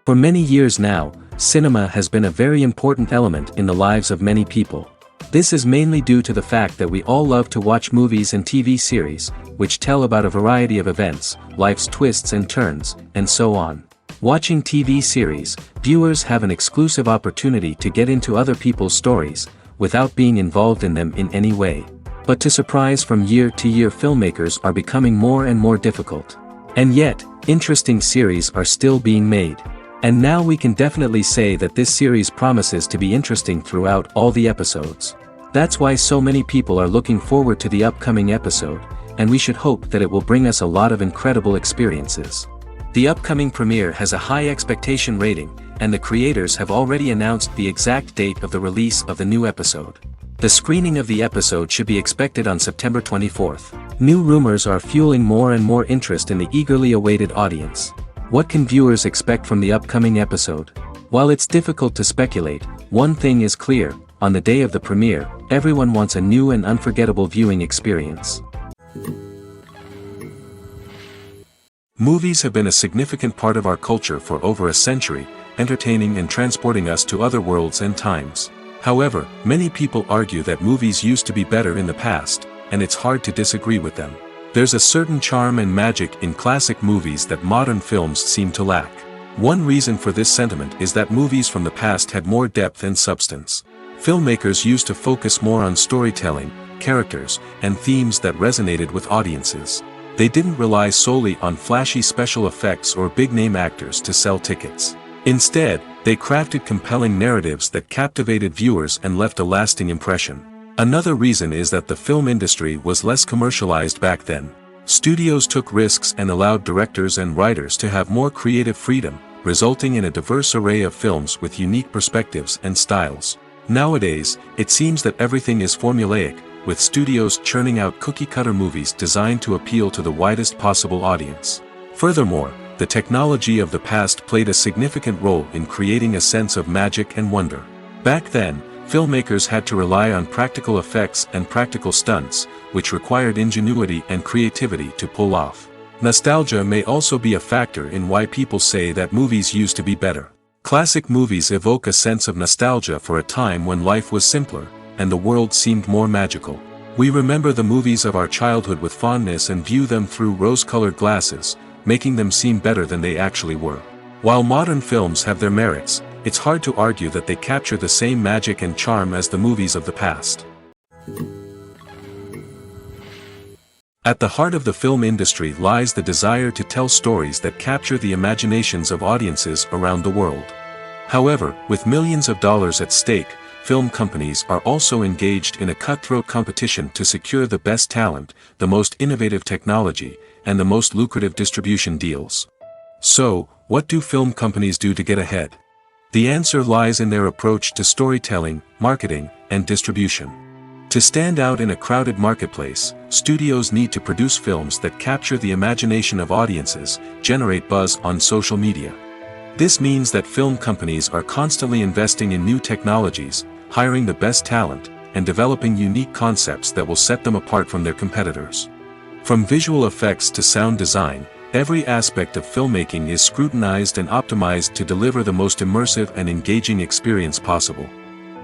For many years now, cinema has been a very important element in the lives of many people. This is mainly due to the fact that we all love to watch movies and TV series, which tell about a variety of events, life's twists and turns, and so on. Watching TV series, viewers have an exclusive opportunity to get into other people's stories, without being involved in them in any way. But to surprise from year to year, filmmakers are becoming more and more difficult. And yet, interesting series are still being made. And now we can definitely say that this series promises to be interesting throughout all the episodes. That's why so many people are looking forward to the upcoming episode, and we should hope that it will bring us a lot of incredible experiences. The upcoming premiere has a high expectation rating, and the creators have already announced the exact date of the release of the new episode. The screening of the episode should be expected on September 24th. New rumors are fueling more and more interest in the eagerly awaited audience. What can viewers expect from the upcoming episode? While it's difficult to speculate, one thing is clear: on the day of the premiere, everyone wants a new and unforgettable viewing experience. Movies have been a significant part of our culture for over a century, entertaining and transporting us to other worlds and times. However, many people argue that movies used to be better in the past, and it's hard to disagree with them. There's a certain charm and magic in classic movies that modern films seem to lack. One reason for this sentiment is that movies from the past had more depth and substance. Filmmakers used to focus more on storytelling, characters, and themes that resonated with audiences. They didn't rely solely on flashy special effects or big-name actors to sell tickets. Instead, they crafted compelling narratives that captivated viewers and left a lasting impression. Another reason is that the film industry was less commercialized back then. Studios took risks and allowed directors and writers to have more creative freedom, resulting in a diverse array of films with unique perspectives and styles. Nowadays, it seems that everything is formulaic, with studios churning out cookie-cutter movies designed to appeal to the widest possible audience. Furthermore, the technology of the past played a significant role in creating a sense of magic and wonder. Back then, filmmakers had to rely on practical effects and practical stunts, which required ingenuity and creativity to pull off. Nostalgia may also be a factor in why people say that movies used to be better. Classic movies evoke a sense of nostalgia for a time when life was simpler, and the world seemed more magical. We remember the movies of our childhood with fondness and view them through rose-colored glasses, making them seem better than they actually were. While modern films have their merits, it's hard to argue that they capture the same magic and charm as the movies of the past. At the heart of the film industry lies the desire to tell stories that capture the imaginations of audiences around the world. However, with millions of dollars at stake, film companies are also engaged in a cutthroat competition to secure the best talent, the most innovative technology, and the most lucrative distribution deals. So, what do film companies do to get ahead? The answer lies in their approach to storytelling, marketing, and distribution. To stand out in a crowded marketplace, studios need to produce films that capture the imagination of audiences, generate buzz on social media. This means that film companies are constantly investing in new technologies, hiring the best talent, and developing unique concepts that will set them apart from their competitors. From visual effects to sound design, every aspect of filmmaking is scrutinized and optimized to deliver the most immersive and engaging experience possible.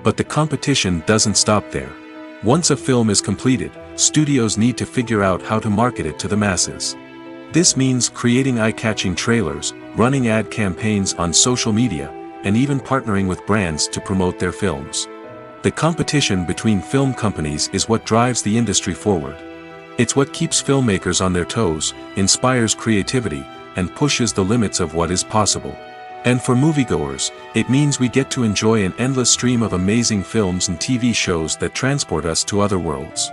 But the competition doesn't stop there. Once a film is completed, studios need to figure out how to market it to the masses. This means creating eye-catching trailers, running ad campaigns on social media, and even partnering with brands to promote their films. The competition between film companies is what drives the industry forward. It's what keeps filmmakers on their toes, inspires creativity, and pushes the limits of what is possible. And for moviegoers, it means we get to enjoy an endless stream of amazing films and TV shows that transport us to other worlds.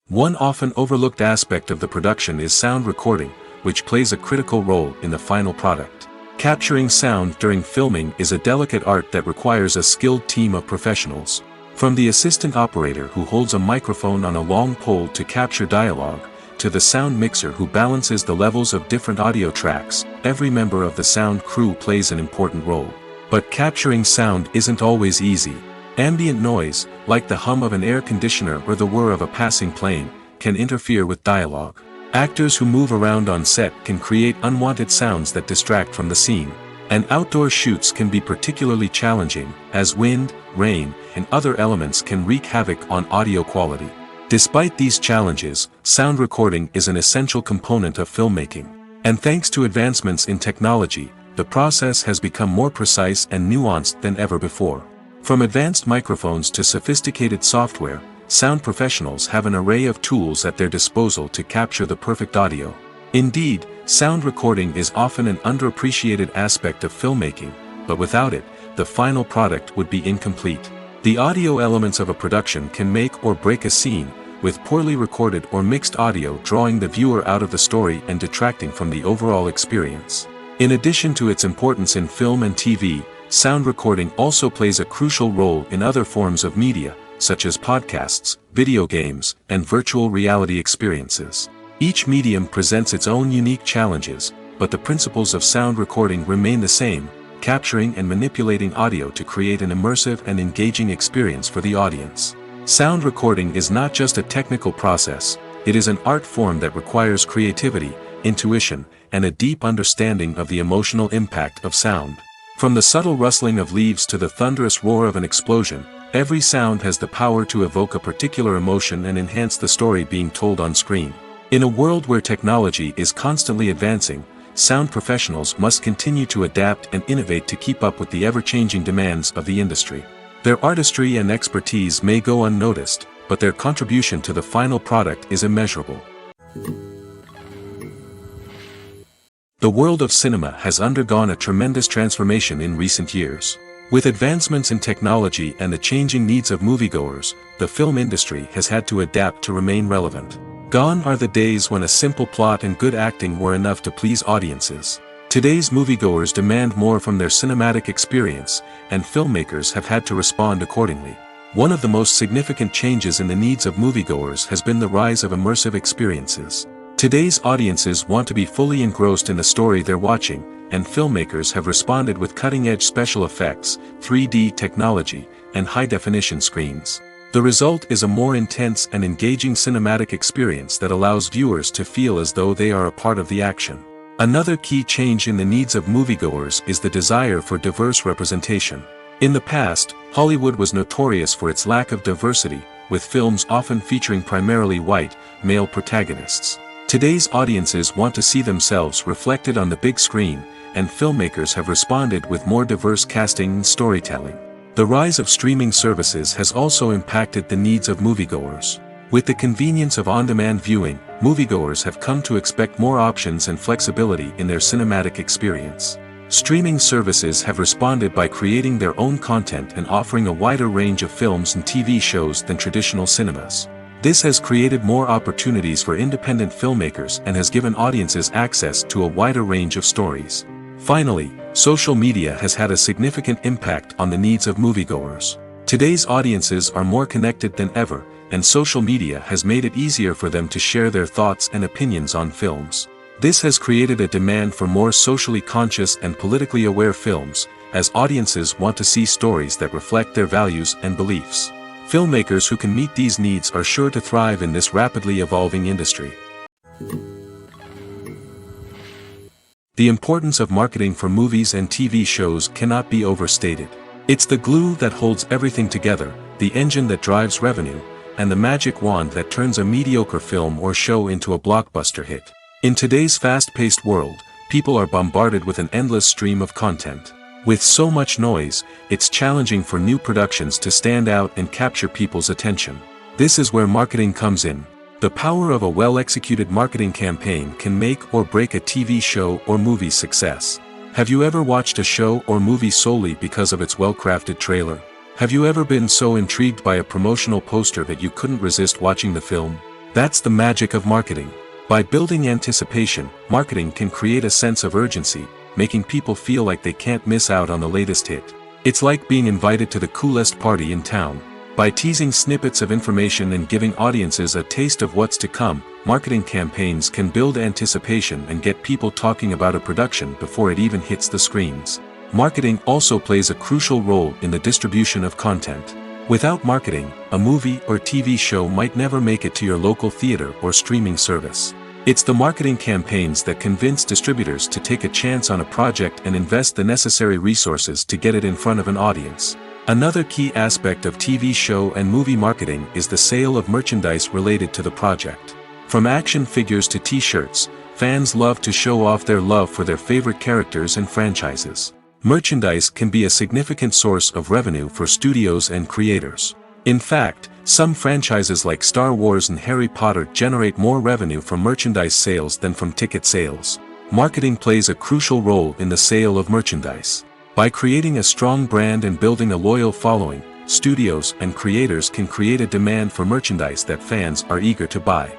One often overlooked aspect of the production is sound recording, which plays a critical role in the final product. Capturing sound during filming is a delicate art that requires a skilled team of professionals. From the assistant operator who holds a microphone on a long pole to capture dialogue, to the sound mixer who balances the levels of different audio tracks, every member of the sound crew plays an important role. But capturing sound isn't always easy. Ambient noise, like the hum of an air conditioner or the whir of a passing plane, can interfere with dialogue. Actors who move around on set can create unwanted sounds that distract from the scene. And outdoor shoots can be particularly challenging, as wind, rain, and other elements can wreak havoc on audio quality. Despite these challenges, sound recording is an essential component of filmmaking. And thanks to advancements in technology, the process has become more precise and nuanced than ever before. From advanced microphones to sophisticated software, sound professionals have an array of tools at their disposal to capture the perfect audio. Indeed, sound recording is often an underappreciated aspect of filmmaking, but without it, the final product would be incomplete. The audio elements of a production can make or break a scene, with poorly recorded or mixed audio drawing the viewer out of the story and detracting from the overall experience. In addition to its importance in film and TV, sound recording also plays a crucial role in other forms of media, such as podcasts, video games, and virtual reality experiences. Each medium presents its own unique challenges, but the principles of sound recording remain the same, capturing and manipulating audio to create an immersive and engaging experience for the audience. Sound recording is not just a technical process, it is an art form that requires creativity, intuition, and a deep understanding of the emotional impact of sound. From the subtle rustling of leaves to the thunderous roar of an explosion, every sound has the power to evoke a particular emotion and enhance the story being told on screen. In a world where technology is constantly advancing, sound professionals must continue to adapt and innovate to keep up with the ever-changing demands of the industry. Their artistry and expertise may go unnoticed, but their contribution to the final product is immeasurable. The world of cinema has undergone a tremendous transformation in recent years. With advancements in technology and the changing needs of moviegoers, the film industry has had to adapt to remain relevant. Gone are the days when a simple plot and good acting were enough to please audiences. Today's moviegoers demand more from their cinematic experience, and filmmakers have had to respond accordingly. One of the most significant changes in the needs of moviegoers has been the rise of immersive experiences. Today's audiences want to be fully engrossed in the story they're watching, and filmmakers have responded with cutting-edge special effects, 3D technology, and high-definition screens. The result is a more intense and engaging cinematic experience that allows viewers to feel as though they are a part of the action. Another key change in the needs of moviegoers is the desire for diverse representation. In the past, Hollywood was notorious for its lack of diversity, with films often featuring primarily white, male protagonists. Today's audiences want to see themselves reflected on the big screen, and filmmakers have responded with more diverse casting and storytelling. The rise of streaming services has also impacted the needs of moviegoers. With the convenience of on-demand viewing, moviegoers have come to expect more options and flexibility in their cinematic experience. Streaming services have responded by creating their own content and offering a wider range of films and TV shows than traditional cinemas. This has created more opportunities for independent filmmakers and has given audiences access to a wider range of stories. Finally, social media has had a significant impact on the needs of moviegoers. Today's audiences are more connected than ever, and social media has made it easier for them to share their thoughts and opinions on films. This has created a demand for more socially conscious and politically aware films, as audiences want to see stories that reflect their values and beliefs. Filmmakers who can meet these needs are sure to thrive in this rapidly evolving industry. The importance of marketing for movies and TV shows cannot be overstated. It's the glue that holds everything together, the engine that drives revenue, and the magic wand that turns a mediocre film or show into a blockbuster hit. In today's fast-paced world, people are bombarded with an endless stream of content. With so much noise, it's challenging for new productions to stand out and capture people's attention. This is where marketing comes in. The power of a well-executed marketing campaign can make or break a TV show or movie's success. Have you ever watched a show or movie solely because of its well-crafted trailer? Have you ever been so intrigued by a promotional poster that you couldn't resist watching the film? That's the magic of marketing. By building anticipation, marketing can create a sense of urgency, making people feel like they can't miss out on the latest hit. It's like being invited to the coolest party in town. By teasing snippets of information and giving audiences a taste of what's to come, marketing campaigns can build anticipation and get people talking about a production before it even hits the screens. Marketing also plays a crucial role in the distribution of content. Without marketing, a movie or TV show might never make it to your local theater or streaming service. It's the marketing campaigns that convince distributors to take a chance on a project and invest the necessary resources to get it in front of an audience. Another key aspect of TV show and movie marketing is the sale of merchandise related to the project. From action figures to t-shirts, fans love to show off their love for their favorite characters and franchises. Merchandise can be a significant source of revenue for studios and creators. In fact, some franchises like Star Wars and Harry Potter generate more revenue from merchandise sales than from ticket sales. Marketing plays a crucial role in the sale of merchandise. By creating a strong brand and building a loyal following, studios and creators can create a demand for merchandise that fans are eager to buy.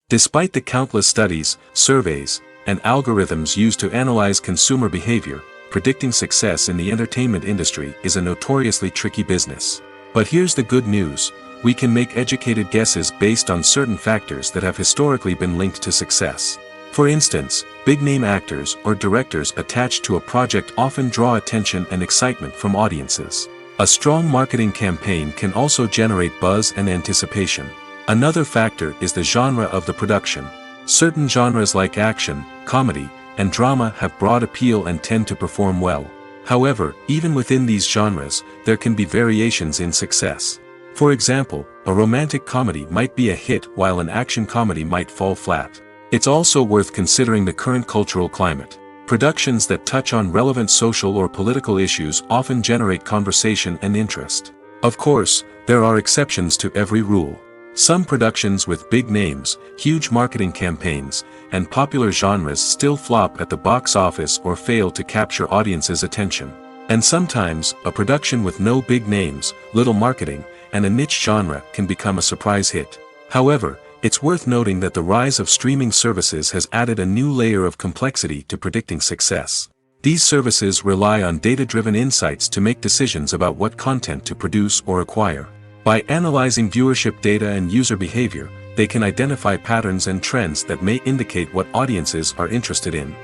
Despite the countless studies, surveys, and algorithms used to analyze consumer behavior, predicting success in the entertainment industry is a notoriously tricky business. But here's the good news: we can make educated guesses based on certain factors that have historically been linked to success. For instance, big-name actors or directors attached to a project often draw attention and excitement from audiences. A strong marketing campaign can also generate buzz and anticipation. Another factor is the genre of the production. Certain genres like action, comedy, and drama have broad appeal and tend to perform well. However, even within these genres, there can be variations in success. For example, a romantic comedy might be a hit while an action comedy might fall flat. It's also worth considering the current cultural climate. Productions that touch on relevant social or political issues often generate conversation and interest. Of course, there are exceptions to every rule. Some productions with big names, huge marketing campaigns, and popular genres still flop at the box office or fail to capture audiences' attention. And sometimes, a production with no big names, little marketing, and a niche genre can become a surprise hit. However, it's worth noting that the rise of streaming services has added a new layer of complexity to predicting success. These services rely on data-driven insights to make decisions about what content to produce or acquire. By analyzing viewership data and user behavior, they can identify patterns and trends that may indicate what audiences are interested in.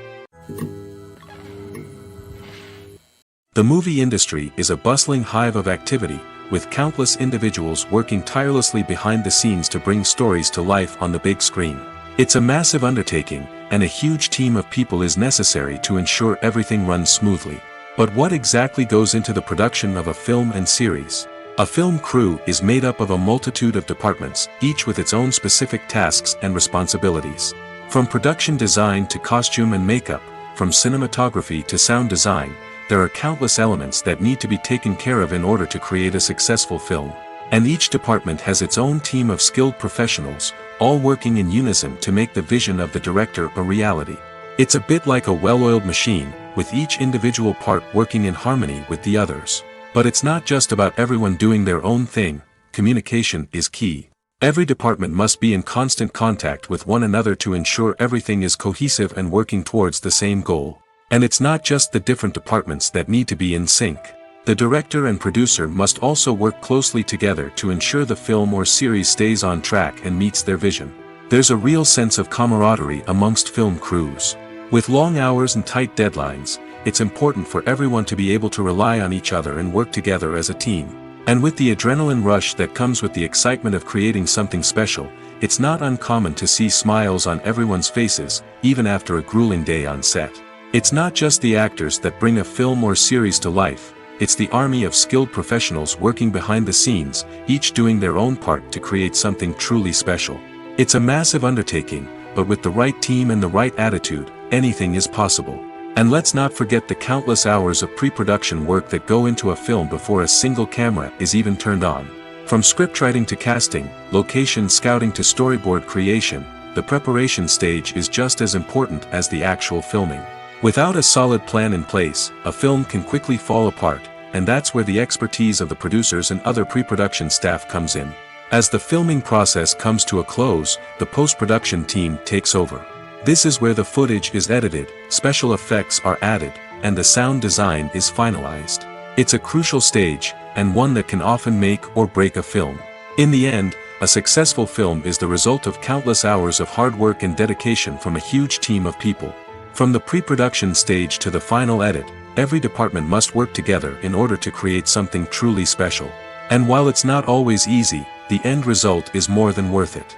The movie industry is a bustling hive of activity, with countless individuals working tirelessly behind the scenes to bring stories to life on the big screen. It's a massive undertaking, and a huge team of people is necessary to ensure everything runs smoothly. But what exactly goes into the production of a film and series? A film crew is made up of a multitude of departments, each with its own specific tasks and responsibilities. From production design to costume and makeup, from cinematography to sound design, there are countless elements that need to be taken care of in order to create a successful film. And each department has its own team of skilled professionals, all working in unison to make the vision of the director a reality. It's a bit like a well-oiled machine, with each individual part working in harmony with the others. But it's not just about everyone doing their own thing. Communication is key. Every department must be in constant contact with one another to ensure everything is cohesive and working towards the same goal. And it's not just the different departments that need to be in sync. The director and producer must also work closely together to ensure the film or series stays on track and meets their vision. There's a real sense of camaraderie amongst film crews. With long hours and tight deadlines, it's important for everyone to be able to rely on each other and work together as a team. And with the adrenaline rush that comes with the excitement of creating something special, it's not uncommon to see smiles on everyone's faces, even after a grueling day on set. It's not just the actors that bring a film or series to life, it's the army of skilled professionals working behind the scenes, each doing their own part to create something truly special. It's a massive undertaking, but with the right team and the right attitude, anything is possible. And let's not forget the countless hours of pre-production work that go into a film before a single camera is even turned on. From scriptwriting to casting, location scouting to storyboard creation, the preparation stage is just as important as the actual filming. Without a solid plan in place, a film can quickly fall apart, and that's where the expertise of the producers and other pre-production staff comes in. As the filming process comes to a close, the post-production team takes over. This is where the footage is edited, special effects are added, and the sound design is finalized. It's a crucial stage, and one that can often make or break a film. In the end, a successful film is the result of countless hours of hard work and dedication from a huge team of people. From the pre-production stage to the final edit, every department must work together in order to create something truly special. And while it's not always easy, the end result is more than worth it.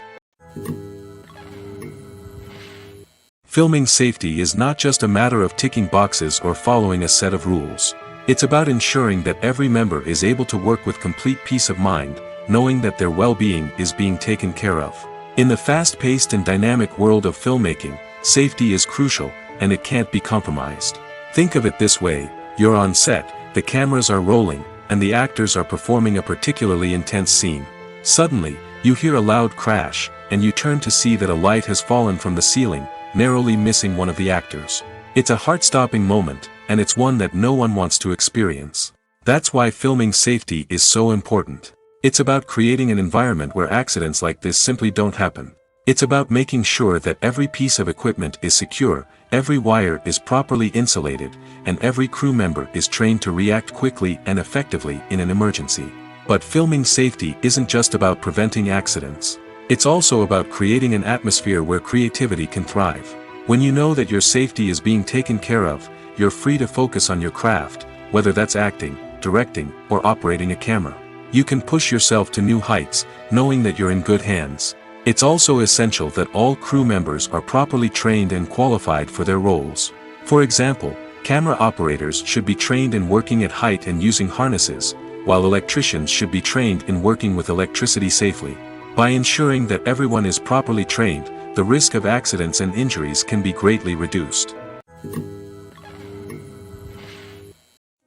Filming safety is not just a matter of ticking boxes or following a set of rules. It's about ensuring that every member is able to work with complete peace of mind, knowing that their well-being is being taken care of. In the fast-paced and dynamic world of filmmaking, safety is crucial, and it can't be compromised. Think of it this way: you're on set, the cameras are rolling, and the actors are performing a particularly intense scene. Suddenly, you hear a loud crash, and you turn to see that a light has fallen from the ceiling, narrowly missing one of the actors. It's a heart-stopping moment, and it's one that no one wants to experience. That's why filming safety is so important. It's about creating an environment where accidents like this simply don't happen. It's about making sure that every piece of equipment is secure, every wire is properly insulated, and every crew member is trained to react quickly and effectively in an emergency. But filming safety isn't just about preventing accidents. It's also about creating an atmosphere where creativity can thrive. When you know that your safety is being taken care of, you're free to focus on your craft, whether that's acting, directing, or operating a camera. You can push yourself to new heights, knowing that you're in good hands. It's also essential that all crew members are properly trained and qualified for their roles. For example, camera operators should be trained in working at height and using harnesses, while electricians should be trained in working with electricity safely. By ensuring that everyone is properly trained, the risk of accidents and injuries can be greatly reduced.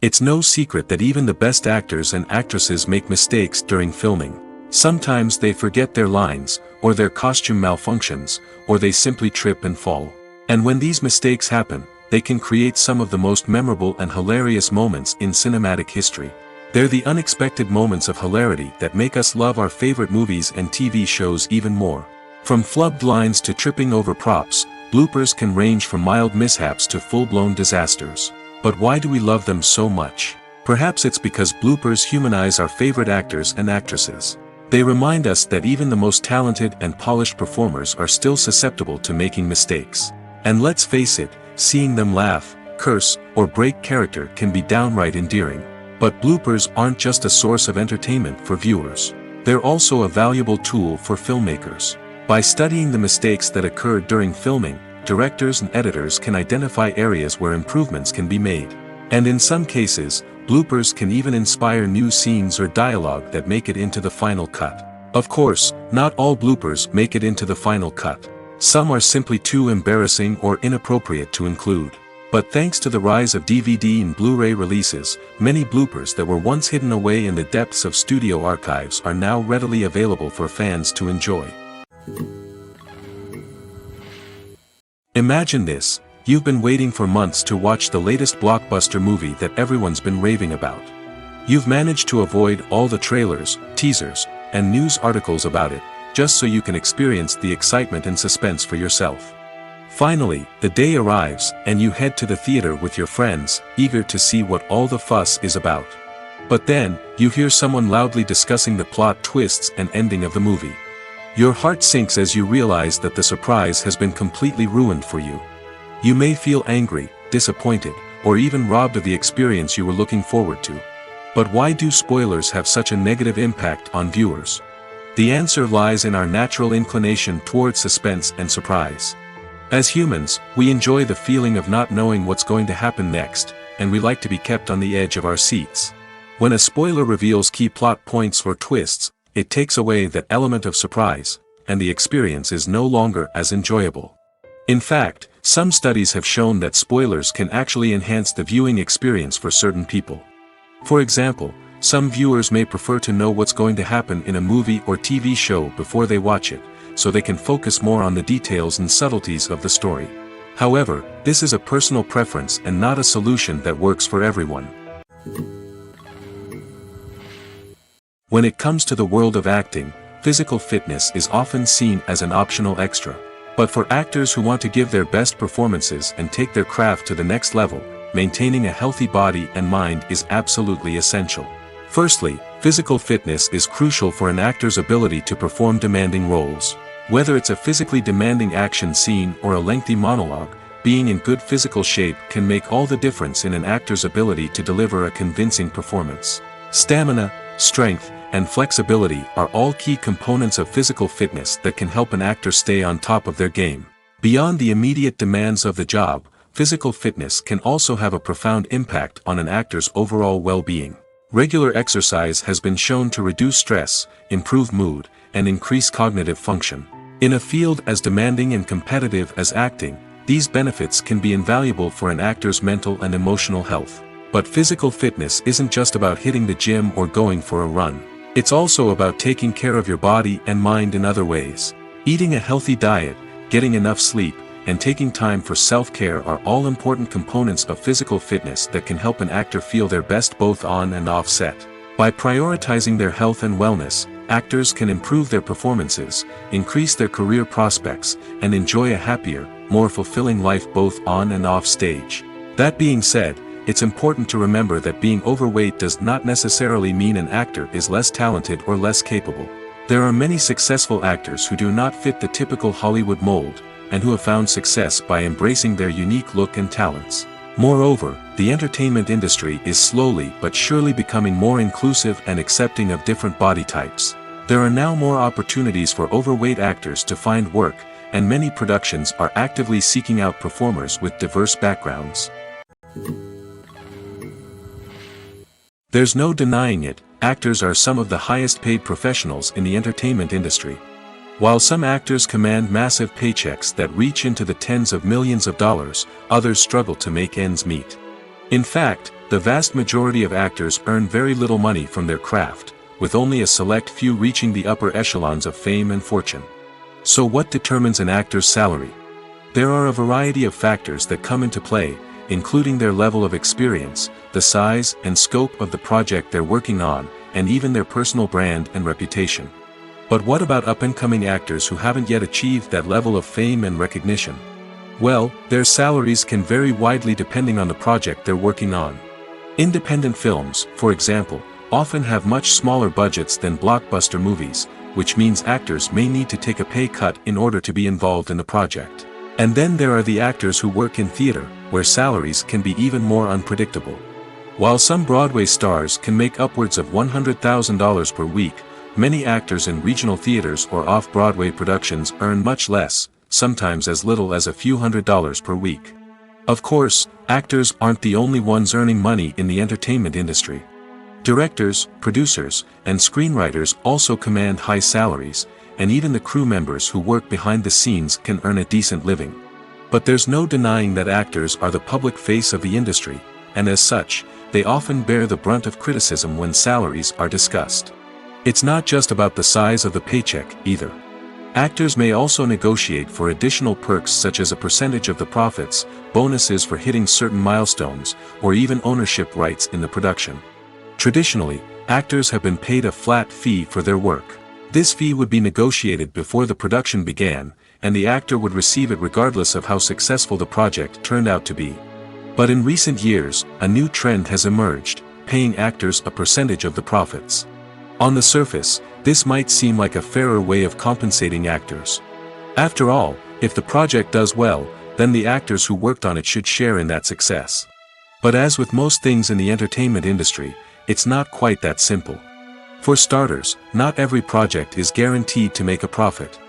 It's no secret that even the best actors and actresses make mistakes during filming. Sometimes they forget their lines, or their costume malfunctions, or they simply trip and fall. And when these mistakes happen, they can create some of the most memorable and hilarious moments in cinematic history. They're the unexpected moments of hilarity that make us love our favorite movies and TV shows even more. From flubbed lines to tripping over props, bloopers can range from mild mishaps to full-blown disasters. But why do we love them so much? Perhaps it's because bloopers humanize our favorite actors and actresses. They remind us that even the most talented and polished performers are still susceptible to making mistakes. And let's face it, seeing them laugh, curse, or break character can be downright endearing. But bloopers aren't just a source of entertainment for viewers. They're also a valuable tool for filmmakers. By studying the mistakes that occurred during filming, directors and editors can identify areas where improvements can be made. And in some cases, bloopers can even inspire new scenes or dialogue that make it into the final cut. Of course, not all bloopers make it into the final cut. Some are simply too embarrassing or inappropriate to include. But thanks to the rise of DVD and Blu-ray releases, many bloopers that were once hidden away in the depths of studio archives are now readily available for fans to enjoy. Imagine this: you've been waiting for months to watch the latest blockbuster movie that everyone's been raving about. You've managed to avoid all the trailers, teasers, and news articles about it, just so you can experience the excitement and suspense for yourself. Finally, the day arrives, and you head to the theater with your friends, eager to see what all the fuss is about. But then, you hear someone loudly discussing the plot twists and ending of the movie. Your heart sinks as you realize that the surprise has been completely ruined for you. You may feel angry, disappointed, or even robbed of the experience you were looking forward to. But why do spoilers have such a negative impact on viewers? The answer lies in our natural inclination toward suspense and surprise. As humans, we enjoy the feeling of not knowing what's going to happen next, and we like to be kept on the edge of our seats. When a spoiler reveals key plot points or twists, it takes away that element of surprise, and the experience is no longer as enjoyable. In fact, some studies have shown that spoilers can actually enhance the viewing experience for certain people. For example, some viewers may prefer to know what's going to happen in a movie or TV show before they watch it, so they can focus more on the details and subtleties of the story. However, this is a personal preference and not a solution that works for everyone. When it comes to the world of acting, physical fitness is often seen as an optional extra. But for actors who want to give their best performances and take their craft to the next level, maintaining a healthy body and mind is absolutely essential. Firstly, physical fitness is crucial for an actor's ability to perform demanding roles. Whether it's a physically demanding action scene or a lengthy monologue, being in good physical shape can make all the difference in an actor's ability to deliver a convincing performance. Stamina, strength, and flexibility are all key components of physical fitness that can help an actor stay on top of their game. Beyond the immediate demands of the job, physical fitness can also have a profound impact on an actor's overall well-being. Regular exercise has been shown to reduce stress, improve mood, and increase cognitive function. In a field as demanding and competitive as acting, these benefits can be invaluable for an actor's mental and emotional health. But physical fitness isn't just about hitting the gym or going for a run. It's also about taking care of your body and mind in other ways. Eating a healthy diet, getting enough sleep, and taking time for self-care are all important components of physical fitness that can help an actor feel their best both on and off set. By prioritizing their health and wellness, actors can improve their performances, increase their career prospects, and enjoy a happier, more fulfilling life both on and off stage. That being said, it's important to remember that being overweight does not necessarily mean an actor is less talented or less capable. There are many successful actors who do not fit the typical Hollywood mold, and who have found success by embracing their unique look and talents. Moreover, the entertainment industry is slowly but surely becoming more inclusive and accepting of different body types. There are now more opportunities for overweight actors to find work, and many productions are actively seeking out performers with diverse backgrounds. There's no denying it, actors are some of the highest paid professionals in the entertainment industry. While some actors command massive paychecks that reach into the tens of millions of dollars, others struggle to make ends meet. In fact, the vast majority of actors earn very little money from their craft, with only a select few reaching the upper echelons of fame and fortune. So what determines an actor's salary? There are a variety of factors that come into play, including their level of experience, the size and scope of the project they're working on, and even their personal brand and reputation. But what about up-and-coming actors who haven't yet achieved that level of fame and recognition? Well, their salaries can vary widely depending on the project they're working on. Independent films, for example, often have much smaller budgets than blockbuster movies, which means actors may need to take a pay cut in order to be involved in the project. And then there are the actors who work in theater, where salaries can be even more unpredictable. While some Broadway stars can make upwards of $100,000 per week, many actors in regional theaters or off-Broadway productions earn much less, sometimes as little as a few $100s per week. Of course, actors aren't the only ones earning money in the entertainment industry. Directors, producers, and screenwriters also command high salaries, and even the crew members who work behind the scenes can earn a decent living. But there's no denying that actors are the public face of the industry, and as such, they often bear the brunt of criticism when salaries are discussed. It's not just about the size of the paycheck, either. Actors may also negotiate for additional perks such as a percentage of the profits, bonuses for hitting certain milestones, or even ownership rights in the production. Traditionally, actors have been paid a flat fee for their work. This fee would be negotiated before the production began, and the actor would receive it regardless of how successful the project turned out to be. But in recent years, a new trend has emerged, paying actors a percentage of the profits. On the surface, this might seem like a fairer way of compensating actors. After all, if the project does well, then the actors who worked on it should share in that success. But as with most things in the entertainment industry, it's not quite that simple. For starters, not every project is guaranteed to make a profit.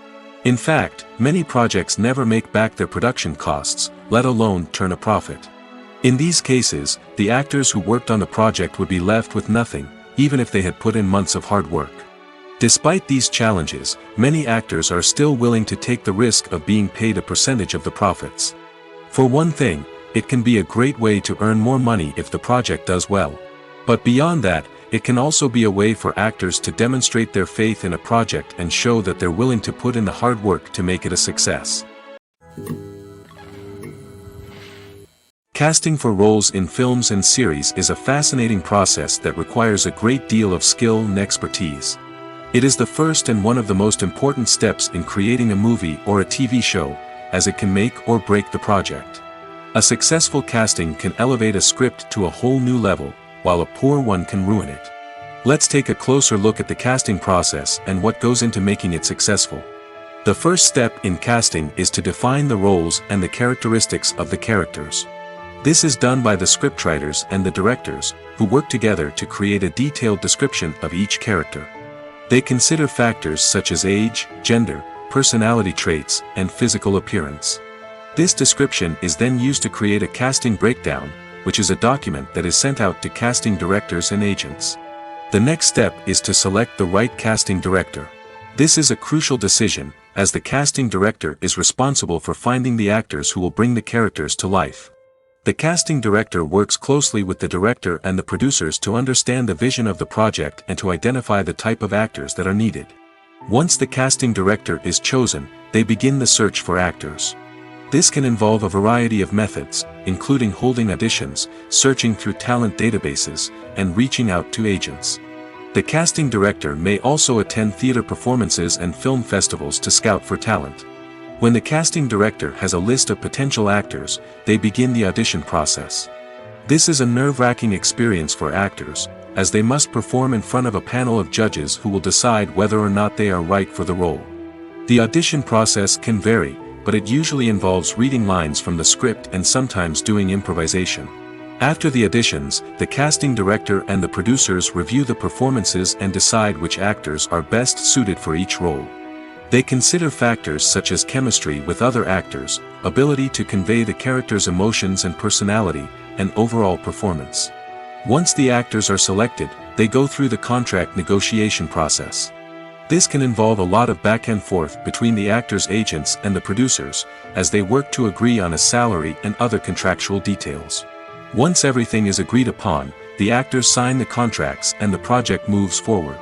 In fact, many projects never make back their production costs, let alone turn a profit. In these cases, the actors who worked on the project would be left with nothing, even if they had put in months of hard work. Despite these challenges, many actors are still willing to take the risk of being paid a percentage of the profits. For one thing, it can be a great way to earn more money if the project does well. But beyond that, it can also be a way for actors to demonstrate their faith in a project and show that they're willing to put in the hard work to make it a success. Casting for roles in films and series is a fascinating process that requires a great deal of skill and expertise. It is the first and one of the most important steps in creating a movie or a TV show, as it can make or break the project. A successful casting can elevate a script to a whole new level, while a poor one can ruin it. Let's take a closer look at the casting process and what goes into making it successful. The first step in casting is to define the roles and the characteristics of the characters. This is done by the scriptwriters and the directors, who work together to create a detailed description of each character. They consider factors such as age, gender, personality traits, and physical appearance. This description is then used to create a casting breakdown, which is a document that is sent out to casting directors and agents. The next step is to select the right casting director. This is a crucial decision, as the casting director is responsible for finding the actors who will bring the characters to life. The casting director works closely with the director and the producers to understand the vision of the project and to identify the type of actors that are needed. Once the casting director is chosen, they begin the search for actors. This can involve a variety of methods, including holding auditions, searching through talent databases, and reaching out to agents. The casting director may also attend theater performances and film festivals to scout for talent. When the casting director has a list of potential actors, they begin the audition process. This is a nerve-wracking experience for actors, as they must perform in front of a panel of judges who will decide whether or not they are right for the role. The audition process can vary, but it usually involves reading lines from the script and sometimes doing improvisation. After the auditions, the casting director and the producers review the performances and decide which actors are best suited for each role. They consider factors such as chemistry with other actors, ability to convey the character's emotions and personality, and overall performance. Once the actors are selected, they go through the contract negotiation process. This can involve a lot of back and forth between the actors' agents and the producers, as they work to agree on a salary and other contractual details. Once everything is agreed upon, the actors sign the contracts and the project moves forward.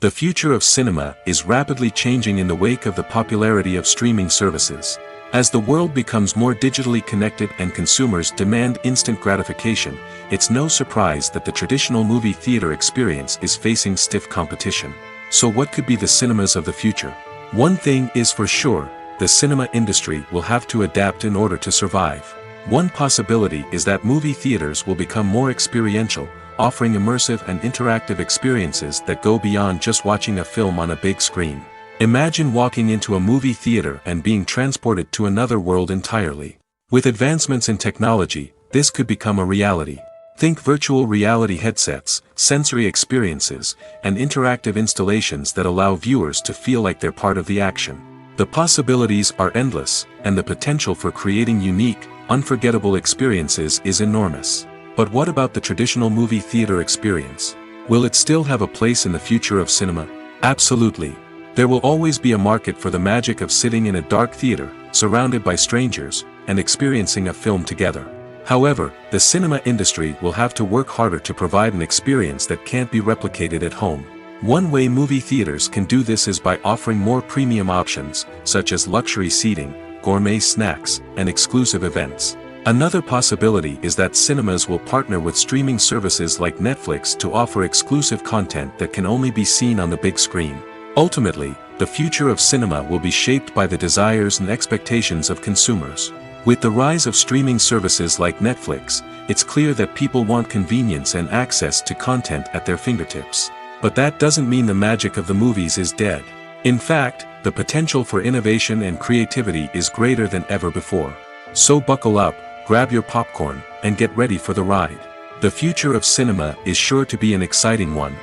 The future of cinema is rapidly changing in the wake of the popularity of streaming services. As the world becomes more digitally connected and consumers demand instant gratification, it's no surprise that the traditional movie theater experience is facing stiff competition. So what could be the cinemas of the future? One thing is for sure, the cinema industry will have to adapt in order to survive. One possibility is that movie theaters will become more experiential, offering immersive and interactive experiences that go beyond just watching a film on a big screen. Imagine walking into a movie theater and being transported to another world entirely. With advancements in technology, this could become a reality. Think virtual reality headsets, sensory experiences, and interactive installations that allow viewers to feel like they're part of the action. The possibilities are endless, and the potential for creating unique, unforgettable experiences is enormous. But what about the traditional movie theater experience? Will it still have a place in the future of cinema? Absolutely. There will always be a market for the magic of sitting in a dark theater, surrounded by strangers, and experiencing a film together. However, the cinema industry will have to work harder to provide an experience that can't be replicated at home. One way movie theaters can do this is by offering more premium options, such as luxury seating, gourmet snacks, and exclusive events. Another possibility is that cinemas will partner with streaming services like Netflix to offer exclusive content that can only be seen on the big screen. Ultimately, the future of cinema will be shaped by the desires and expectations of consumers. With the rise of streaming services like Netflix, it's clear that people want convenience and access to content at their fingertips. But that doesn't mean the magic of the movies is dead. In fact, the potential for innovation and creativity is greater than ever before. So buckle up, grab your popcorn, and get ready for the ride. The future of cinema is sure to be an exciting one.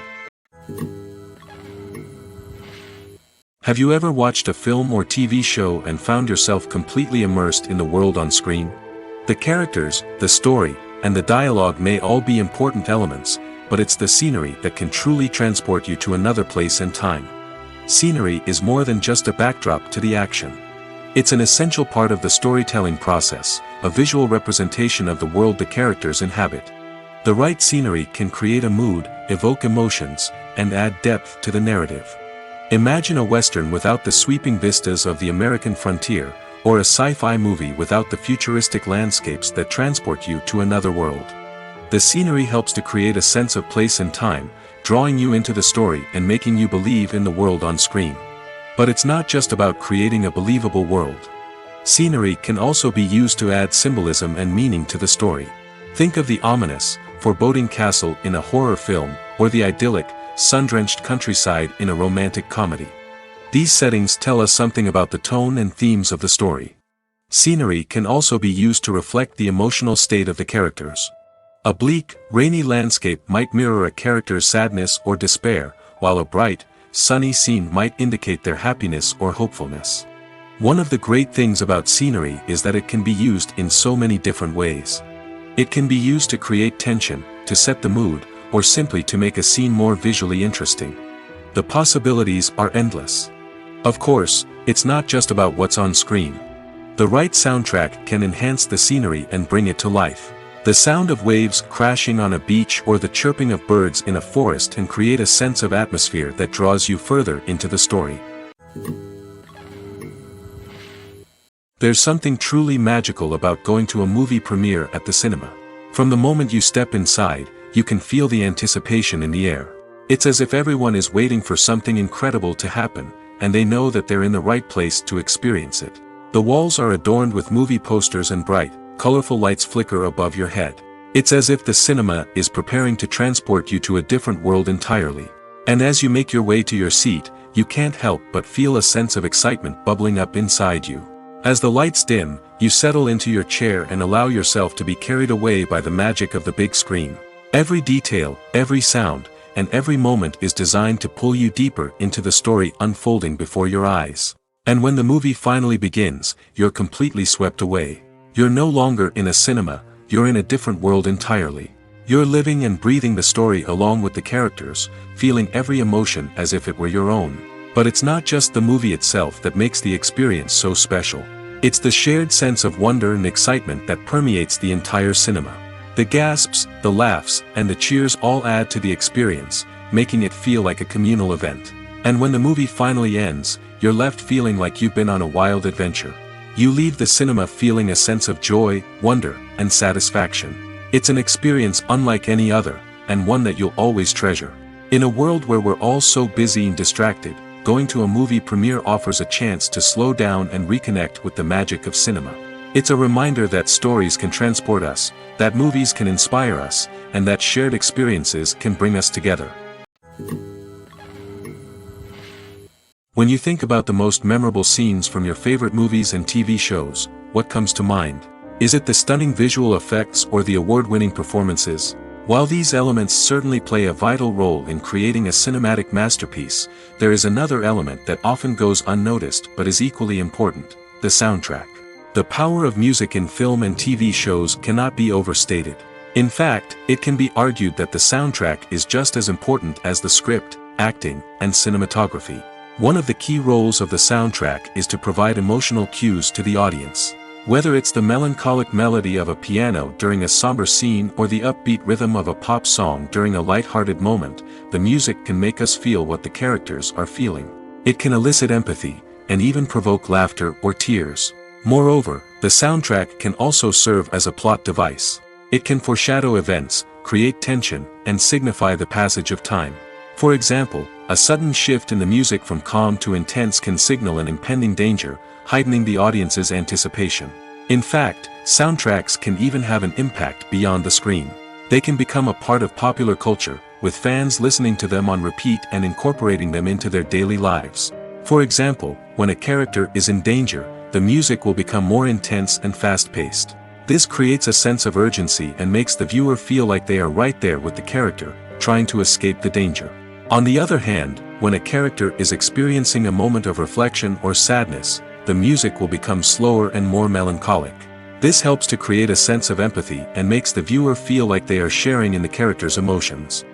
Have you ever watched a film or TV show and found yourself completely immersed in the world on screen? The characters, the story, and the dialogue may all be important elements, but it's the scenery that can truly transport you to another place and time. Scenery is more than just a backdrop to the action. It's an essential part of the storytelling process, a visual representation of the world the characters inhabit. The right scenery can create a mood, evoke emotions, and add depth to the narrative. Imagine a Western without the sweeping vistas of the American frontier, or a sci-fi movie without the futuristic landscapes that transport you to another world. The scenery helps to create a sense of place and time, drawing you into the story and making you believe in the world on screen. But it's not just about creating a believable world. Scenery can also be used to add symbolism and meaning to the story. Think of the ominous, foreboding castle in a horror film, or the idyllic, sun-drenched countryside in a romantic comedy. These settings tell us something about the tone and themes of the story. Scenery can also be used to reflect the emotional state of the characters. A bleak, rainy landscape might mirror a character's sadness or despair, while a bright, sunny scene might indicate their happiness or hopefulness. One of the great things about scenery is that it can be used in so many different ways. It can be used to create tension, to set the mood, or simply to make a scene more visually interesting. The possibilities are endless. Of course, it's not just about what's on screen. The right soundtrack can enhance the scenery and bring it to life. The sound of waves crashing on a beach or the chirping of birds in a forest can create a sense of atmosphere that draws you further into the story. There's something truly magical about going to a movie premiere at the cinema. From the moment you step inside, you can feel the anticipation in the air. It's as if everyone is waiting for something incredible to happen, and they know that they're in the right place to experience it. The walls are adorned with movie posters and bright, colorful lights flicker above your head. It's as if the cinema is preparing to transport you to a different world entirely. And as you make your way to your seat, you can't help but feel a sense of excitement bubbling up inside you. As the lights dim, you settle into your chair and allow yourself to be carried away by the magic of the big screen. Every detail, every sound, and every moment is designed to pull you deeper into the story unfolding before your eyes. And when the movie finally begins, you're completely swept away. You're no longer in a cinema, you're in a different world entirely. You're living and breathing the story along with the characters, feeling every emotion as if it were your own. But it's not just the movie itself that makes the experience so special. It's the shared sense of wonder and excitement that permeates the entire cinema. The gasps, the laughs, and the cheers all add to the experience, making it feel like a communal event. And when the movie finally ends, you're left feeling like you've been on a wild adventure. You leave the cinema feeling a sense of joy, wonder, and satisfaction. It's an experience unlike any other, and one that you'll always treasure. In a world where we're all so busy and distracted, going to a movie premiere offers a chance to slow down and reconnect with the magic of cinema. It's a reminder that stories can transport us, that movies can inspire us, and that shared experiences can bring us together. When you think about the most memorable scenes from your favorite movies and TV shows, what comes to mind? Is it the stunning visual effects or the award-winning performances? While these elements certainly play a vital role in creating a cinematic masterpiece, there is another element that often goes unnoticed but is equally important: the soundtrack. The power of music in film and TV shows cannot be overstated. In fact, it can be argued that the soundtrack is just as important as the script, acting, and cinematography. One of the key roles of the soundtrack is to provide emotional cues to the audience. Whether it's the melancholic melody of a piano during a somber scene or the upbeat rhythm of a pop song during a light-hearted moment, the music can make us feel what the characters are feeling. It can elicit empathy, and even provoke laughter or tears. Moreover, the soundtrack can also serve as a plot device. It can foreshadow events, create tension, and signify the passage of time. For example, a sudden shift in the music from calm to intense can signal an impending danger, heightening the audience's anticipation. In fact, soundtracks can even have an impact beyond the screen. They can become a part of popular culture, with fans listening to them on repeat and incorporating them into their daily lives. For example, when a character is in danger, the music will become more intense and fast-paced. This creates a sense of urgency and makes the viewer feel like they are right there with the character, trying to escape the danger. On the other hand, when a character is experiencing a moment of reflection or sadness, the music will become slower and more melancholic. This helps to create a sense of empathy and makes the viewer feel like they are sharing in the character's emotions.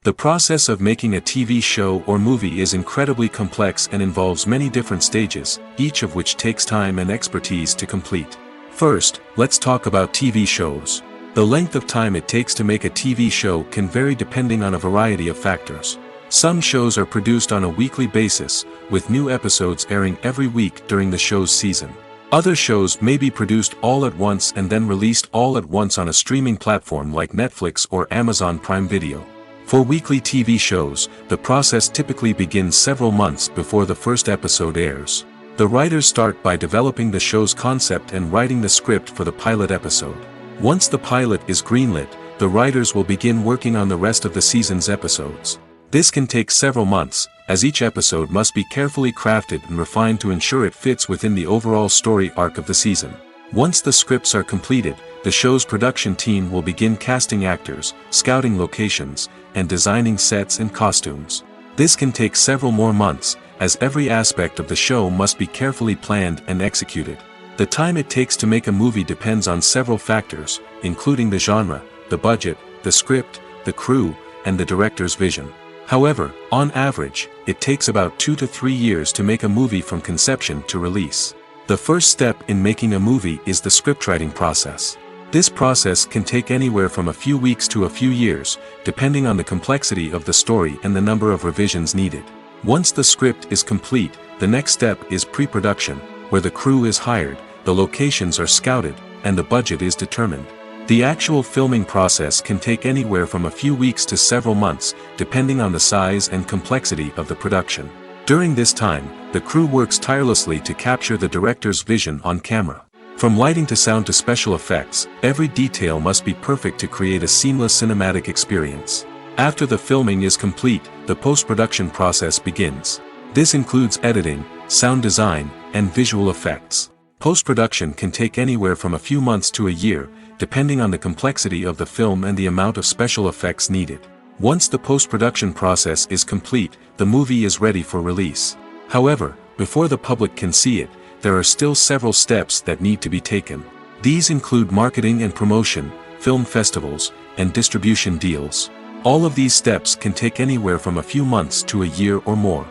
The process of making a TV show or movie is incredibly complex and involves many different stages, each of which takes time and expertise to complete. First, let's talk about TV shows. The length of time it takes to make a TV show can vary depending on a variety of factors. Some shows are produced on a weekly basis, with new episodes airing every week during the show's season. Other shows may be produced all at once and then released all at once on a streaming platform like Netflix or Amazon Prime Video. For weekly TV shows, the process typically begins several months before the first episode airs. The writers start by developing the show's concept and writing the script for the pilot episode. Once the pilot is greenlit, the writers will begin working on the rest of the season's episodes. This can take several months, as each episode must be carefully crafted and refined to ensure it fits within the overall story arc of the season. Once the scripts are completed, the show's production team will begin casting actors, scouting locations, and designing sets and costumes. This can take several more months, as every aspect of the show must be carefully planned and executed. The time it takes to make a movie depends on several factors, including the genre, the budget, the script, the crew, and the director's vision. However, on average, it takes about 2 to 3 years to make a movie from conception to release. The first step in making a movie is the scriptwriting process. This process can take anywhere from a few weeks to a few years, depending on the complexity of the story and the number of revisions needed. Once the script is complete, the next step is pre-production, where the crew is hired, the locations are scouted, and the budget is determined. The actual filming process can take anywhere from a few weeks to several months, depending on the size and complexity of the production. During this time, the crew works tirelessly to capture the director's vision on camera. From lighting to sound to special effects, every detail must be perfect to create a seamless cinematic experience. After the filming is complete, the post-production process begins. This includes editing, sound design, and visual effects. Post-production can take anywhere from a few months to a year, depending on the complexity of the film and the amount of special effects needed. Once the post-production process is complete, the movie is ready for release. However, before the public can see it, there are still several steps that need to be taken. These include marketing and promotion, film festivals, and distribution deals. All of these steps can take anywhere from a few months to a year or more.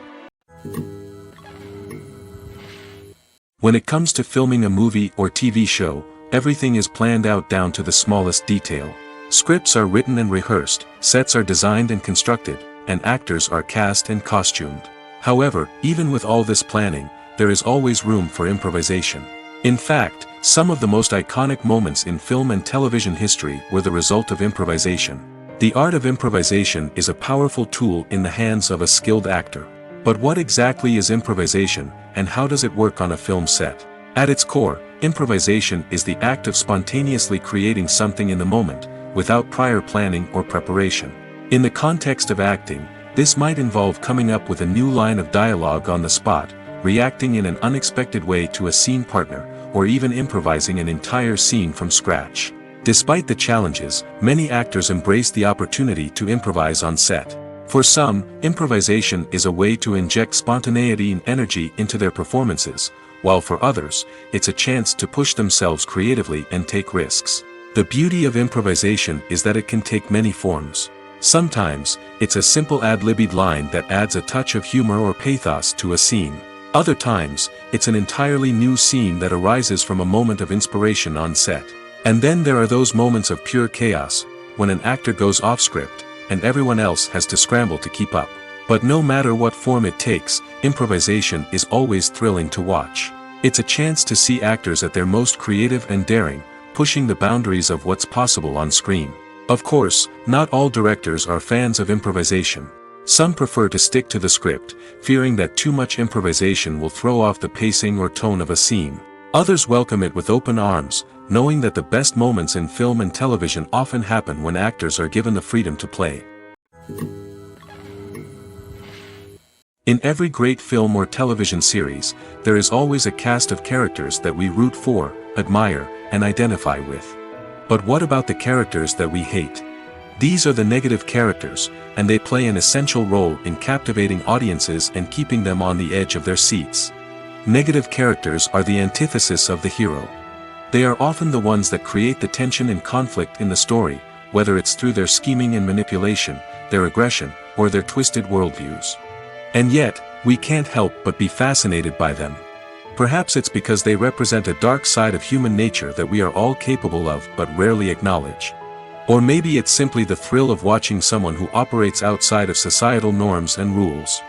When it comes to filming a movie or TV show, everything is planned out down to the smallest detail. Scripts are written and rehearsed, sets are designed and constructed, and actors are cast and costumed. However, even with all this planning, there is always room for improvisation. In fact, some of the most iconic moments in film and television history were the result of improvisation. The art of improvisation is a powerful tool in the hands of a skilled actor. But what exactly is improvisation, and how does it work on a film set? At its core, improvisation is the act of spontaneously creating something in the moment, without prior planning or preparation. In the context of acting, this might involve coming up with a new line of dialogue on the spot, reacting in an unexpected way to a scene partner, or even improvising an entire scene from scratch. Despite the challenges, many actors embrace the opportunity to improvise on set. For some, improvisation is a way to inject spontaneity and energy into their performances, while for others, it's a chance to push themselves creatively and take risks. The beauty of improvisation is that it can take many forms. Sometimes, it's a simple ad-libbed line that adds a touch of humor or pathos to a scene. Other times, it's an entirely new scene that arises from a moment of inspiration on set. And then there are those moments of pure chaos, when an actor goes off script, and everyone else has to scramble to keep up. But no matter what form it takes, improvisation is always thrilling to watch. It's a chance to see actors at their most creative and daring, pushing the boundaries of what's possible on screen. Of course, not all directors are fans of improvisation. Some prefer to stick to the script, fearing that too much improvisation will throw off the pacing or tone of a scene. Others welcome it with open arms, knowing that the best moments in film and television often happen when actors are given the freedom to play. In every great film or television series, there is always a cast of characters that we root for, admire, and identify with. But what about the characters that we hate? These are the negative characters, and they play an essential role in captivating audiences and keeping them on the edge of their seats. Negative characters are the antithesis of the hero. They are often the ones that create the tension and conflict in the story, whether it's through their scheming and manipulation, their aggression, or their twisted worldviews. And yet, we can't help but be fascinated by them. Perhaps it's because they represent a dark side of human nature that we are all capable of but rarely acknowledge. Or maybe it's simply the thrill of watching someone who operates outside of societal norms and rules.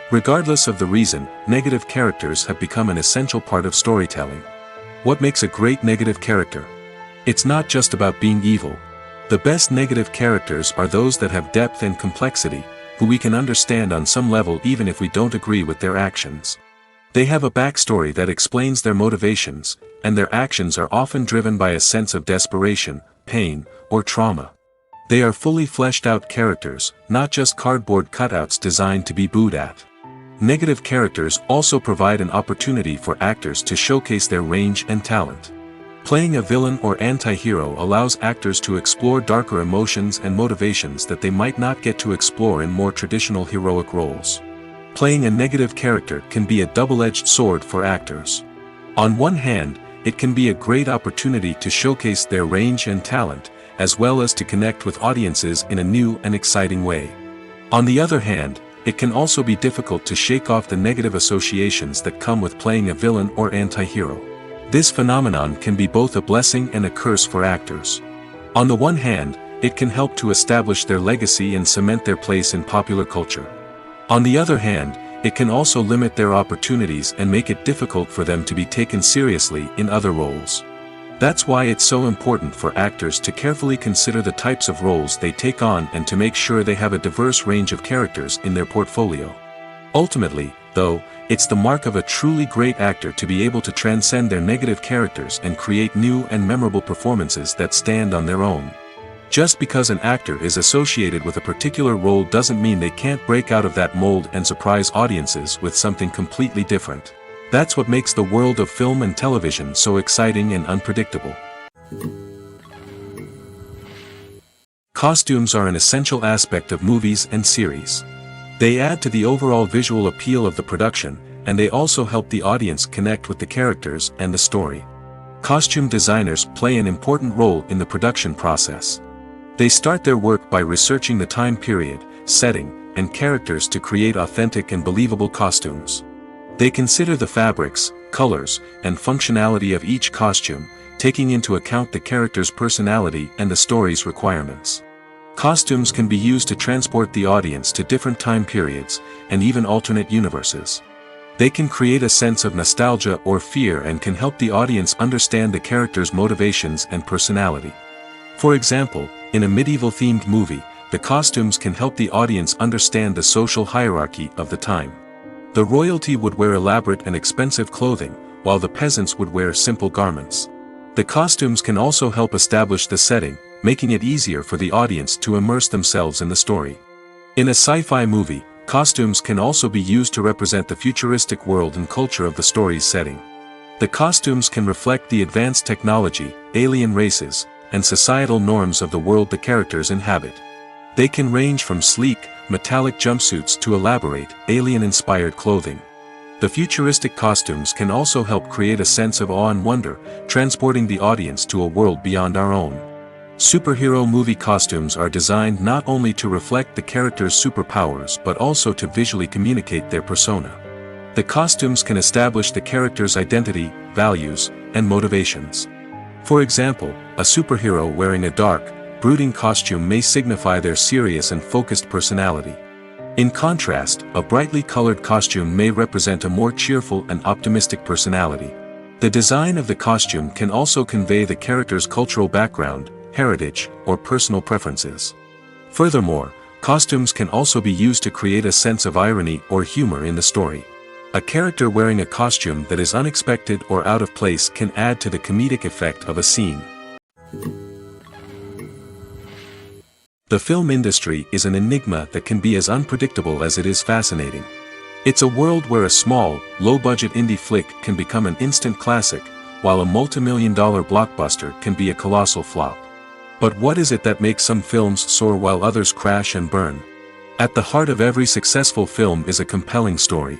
Regardless of the reason, negative characters have become an essential part of storytelling. What makes a great negative character? It's not just about being evil. The best negative characters are those that have depth and complexity, who we can understand on some level even if we don't agree with their actions. They have a backstory that explains their motivations, and their actions are often driven by a sense of desperation, pain, or trauma. They are fully fleshed out characters, not just cardboard cutouts designed to be booed at. Negative characters also provide an opportunity for actors to showcase their range and talent. Playing a villain or anti-hero allows actors to explore darker emotions and motivations that they might not get to explore in more traditional heroic roles. Playing a negative character can be a double-edged sword for actors. On one hand, it can be a great opportunity to showcase their range and talent, as well as to connect with audiences in a new and exciting way. On the other hand, it can also be difficult to shake off the negative associations that come with playing a villain or anti-hero. This phenomenon can be both a blessing and a curse for actors. On the one hand, it can help to establish their legacy and cement their place in popular culture. On the other hand, it can also limit their opportunities and make it difficult for them to be taken seriously in other roles. That's why it's so important for actors to carefully consider the types of roles they take on and to make sure they have a diverse range of characters in their portfolio. Ultimately, though, it's the mark of a truly great actor to be able to transcend their negative characters and create new and memorable performances that stand on their own. Just because an actor is associated with a particular role doesn't mean they can't break out of that mold and surprise audiences with something completely different. That's what makes the world of film and television so exciting and unpredictable. Costumes are an essential aspect of movies and series. They add to the overall visual appeal of the production, and they also help the audience connect with the characters and the story. Costume designers play an important role in the production process. They start their work by researching the time period, setting, and characters to create authentic and believable costumes. They consider the fabrics, colors, and functionality of each costume, taking into account the character's personality and the story's requirements. Costumes can be used to transport the audience to different time periods, and even alternate universes. They can create a sense of nostalgia or fear and can help the audience understand the character's motivations and personality. For example, in a medieval-themed movie, the costumes can help the audience understand the social hierarchy of the time. The royalty would wear elaborate and expensive clothing, while the peasants would wear simple garments. The costumes can also help establish the setting, making it easier for the audience to immerse themselves in the story. In a sci-fi movie, costumes can also be used to represent the futuristic world and culture of the story's setting. The costumes can reflect the advanced technology, alien races, and societal norms of the world the characters inhabit. They can range from sleek, metallic jumpsuits to elaborate, alien-inspired clothing. The futuristic costumes can also help create a sense of awe and wonder, transporting the audience to a world beyond our own. Superhero movie costumes are designed not only to reflect the character's superpowers but also to visually communicate their persona. The costumes can establish the character's identity, values, and motivations. For example, a superhero wearing a dark, brooding costume may signify their serious and focused personality. In contrast, a brightly colored costume may represent a more cheerful and optimistic personality. The design of the costume can also convey the character's cultural background, heritage, or personal preferences. Furthermore, costumes can also be used to create a sense of irony or humor in the story. A character wearing a costume that is unexpected or out of place can add to the comedic effect of a scene. The film industry is an enigma that can be as unpredictable as it is fascinating. It's a world where a small, low-budget indie flick can become an instant classic, while a multi-million-dollar blockbuster can be a colossal flop. But what is it that makes some films soar while others crash and burn? At the heart of every successful film is a compelling story.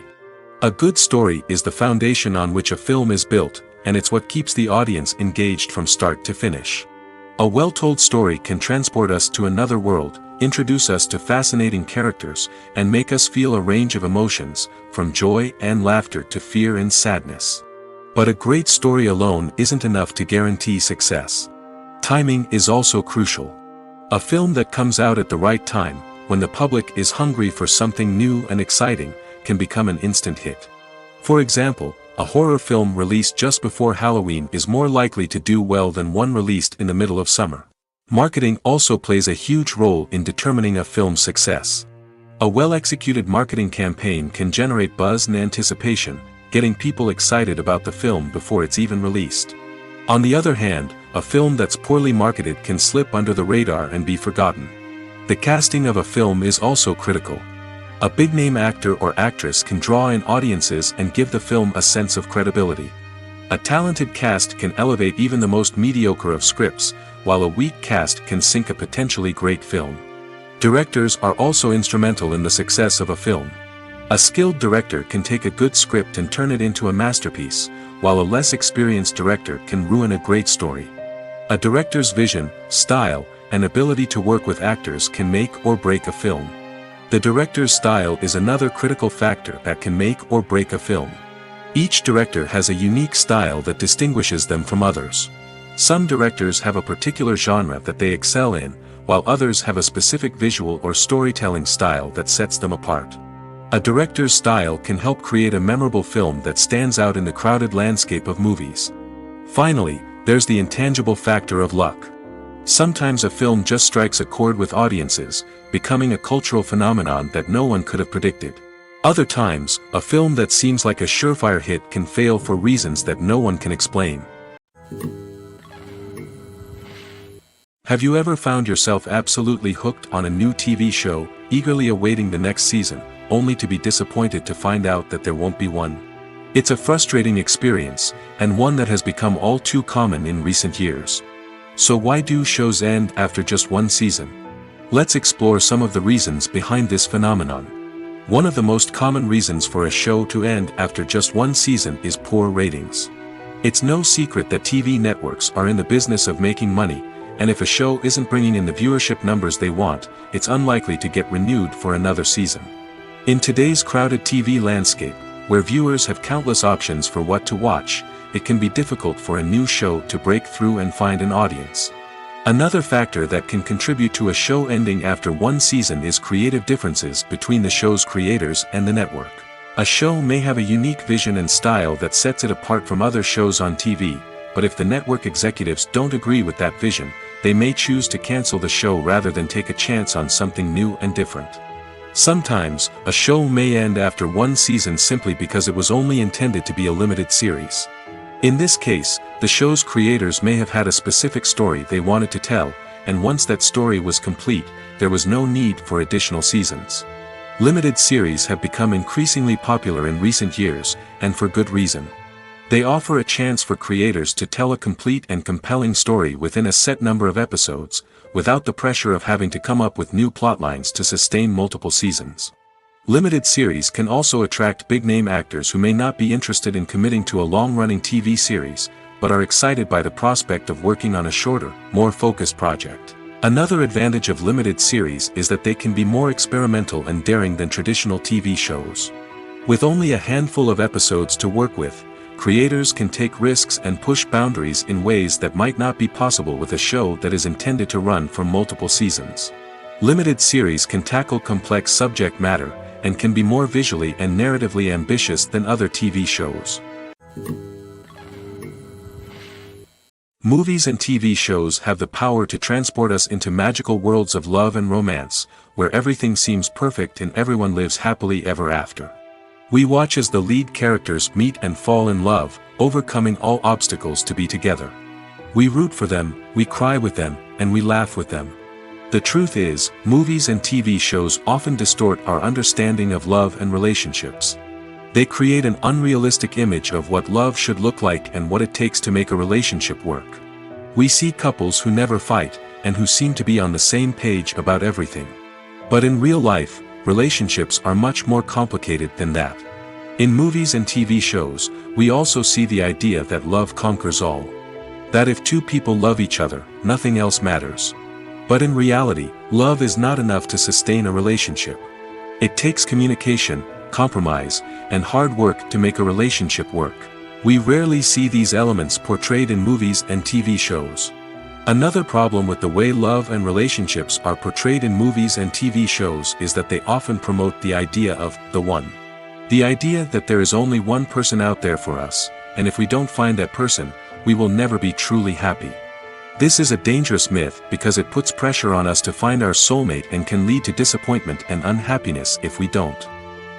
A good story is the foundation on which a film is built, and it's what keeps the audience engaged from start to finish. A well-told story can transport us to another world, introduce us to fascinating characters, and make us feel a range of emotions, from joy and laughter to fear and sadness. But a great story alone isn't enough to guarantee success. Timing is also crucial. A film that comes out at the right time, when the public is hungry for something new and exciting, can become an instant hit. For example, a horror film released just before Halloween is more likely to do well than one released in the middle of summer. Marketing also plays a huge role in determining a film's success. A well-executed marketing campaign can generate buzz and anticipation, getting people excited about the film before it's even released. On the other hand, a film that's poorly marketed can slip under the radar and be forgotten. The casting of a film is also critical. A big-name actor or actress can draw in audiences and give the film a sense of credibility. A talented cast can elevate even the most mediocre of scripts, while a weak cast can sink a potentially great film. Directors are also instrumental in the success of a film. A skilled director can take a good script and turn it into a masterpiece, while a less experienced director can ruin a great story. A director's vision, style, and ability to work with actors can make or break a film. The director's style is another critical factor that can make or break a film. Each director has a unique style that distinguishes them from others. Some directors have a particular genre that they excel in, while others have a specific visual or storytelling style that sets them apart. A director's style can help create a memorable film that stands out in the crowded landscape of movies. Finally, there's the intangible factor of luck. Sometimes a film just strikes a chord with audiences, becoming a cultural phenomenon that no one could have predicted. Other times, a film that seems like a surefire hit can fail for reasons that no one can explain. Have you ever found yourself absolutely hooked on a new TV show, eagerly awaiting the next season, only to be disappointed to find out that there won't be one? It's a frustrating experience, and one that has become all too common in recent years. So why do shows end after just one season? Let's explore some of the reasons behind this phenomenon. One of the most common reasons for a show to end after just one season is poor ratings. It's no secret that TV networks are in the business of making money, and if a show isn't bringing in the viewership numbers they want, it's unlikely to get renewed for another season. In today's crowded TV landscape, where viewers have countless options for what to watch, it can be difficult for a new show to break through and find an audience. Another factor that can contribute to a show ending after one season is creative differences between the show's creators and the network. A show may have a unique vision and style that sets it apart from other shows on TV, but if the network executives don't agree with that vision, they may choose to cancel the show rather than take a chance on something new and different. Sometimes, a show may end after one season simply because it was only intended to be a limited series. In this case, the show's creators may have had a specific story they wanted to tell, and once that story was complete, there was no need for additional seasons. Limited series have become increasingly popular in recent years, and for good reason. They offer a chance for creators to tell a complete and compelling story within a set number of episodes, without the pressure of having to come up with new plotlines to sustain multiple seasons. Limited series can also attract big-name actors who may not be interested in committing to a long-running TV series, but are excited by the prospect of working on a shorter, more focused project. Another advantage of limited series is that they can be more experimental and daring than traditional TV shows. With only a handful of episodes to work with, creators can take risks and push boundaries in ways that might not be possible with a show that is intended to run for multiple seasons. Limited series can tackle complex subject matter, and can be more visually and narratively ambitious than other TV shows. Movies and TV shows have the power to transport us into magical worlds of love and romance, where everything seems perfect and everyone lives happily ever after. We watch as the lead characters meet and fall in love, overcoming all obstacles to be together. We root for them, we cry with them, and we laugh with them. The truth is, movies and TV shows often distort our understanding of love and relationships. They create an unrealistic image of what love should look like and what it takes to make a relationship work. We see couples who never fight, and who seem to be on the same page about everything. But in real life, relationships are much more complicated than that. In movies and TV shows, we also see the idea that love conquers all. That if two people love each other, nothing else matters. But in reality, love is not enough to sustain a relationship. It takes communication, compromise, and hard work to make a relationship work. We rarely see these elements portrayed in movies and TV shows. Another problem with the way love and relationships are portrayed in movies and TV shows is that they often promote the idea of the one. The idea that there is only one person out there for us, and if we don't find that person, we will never be truly happy. This is a dangerous myth because it puts pressure on us to find our soulmate and can lead to disappointment and unhappiness if we don't.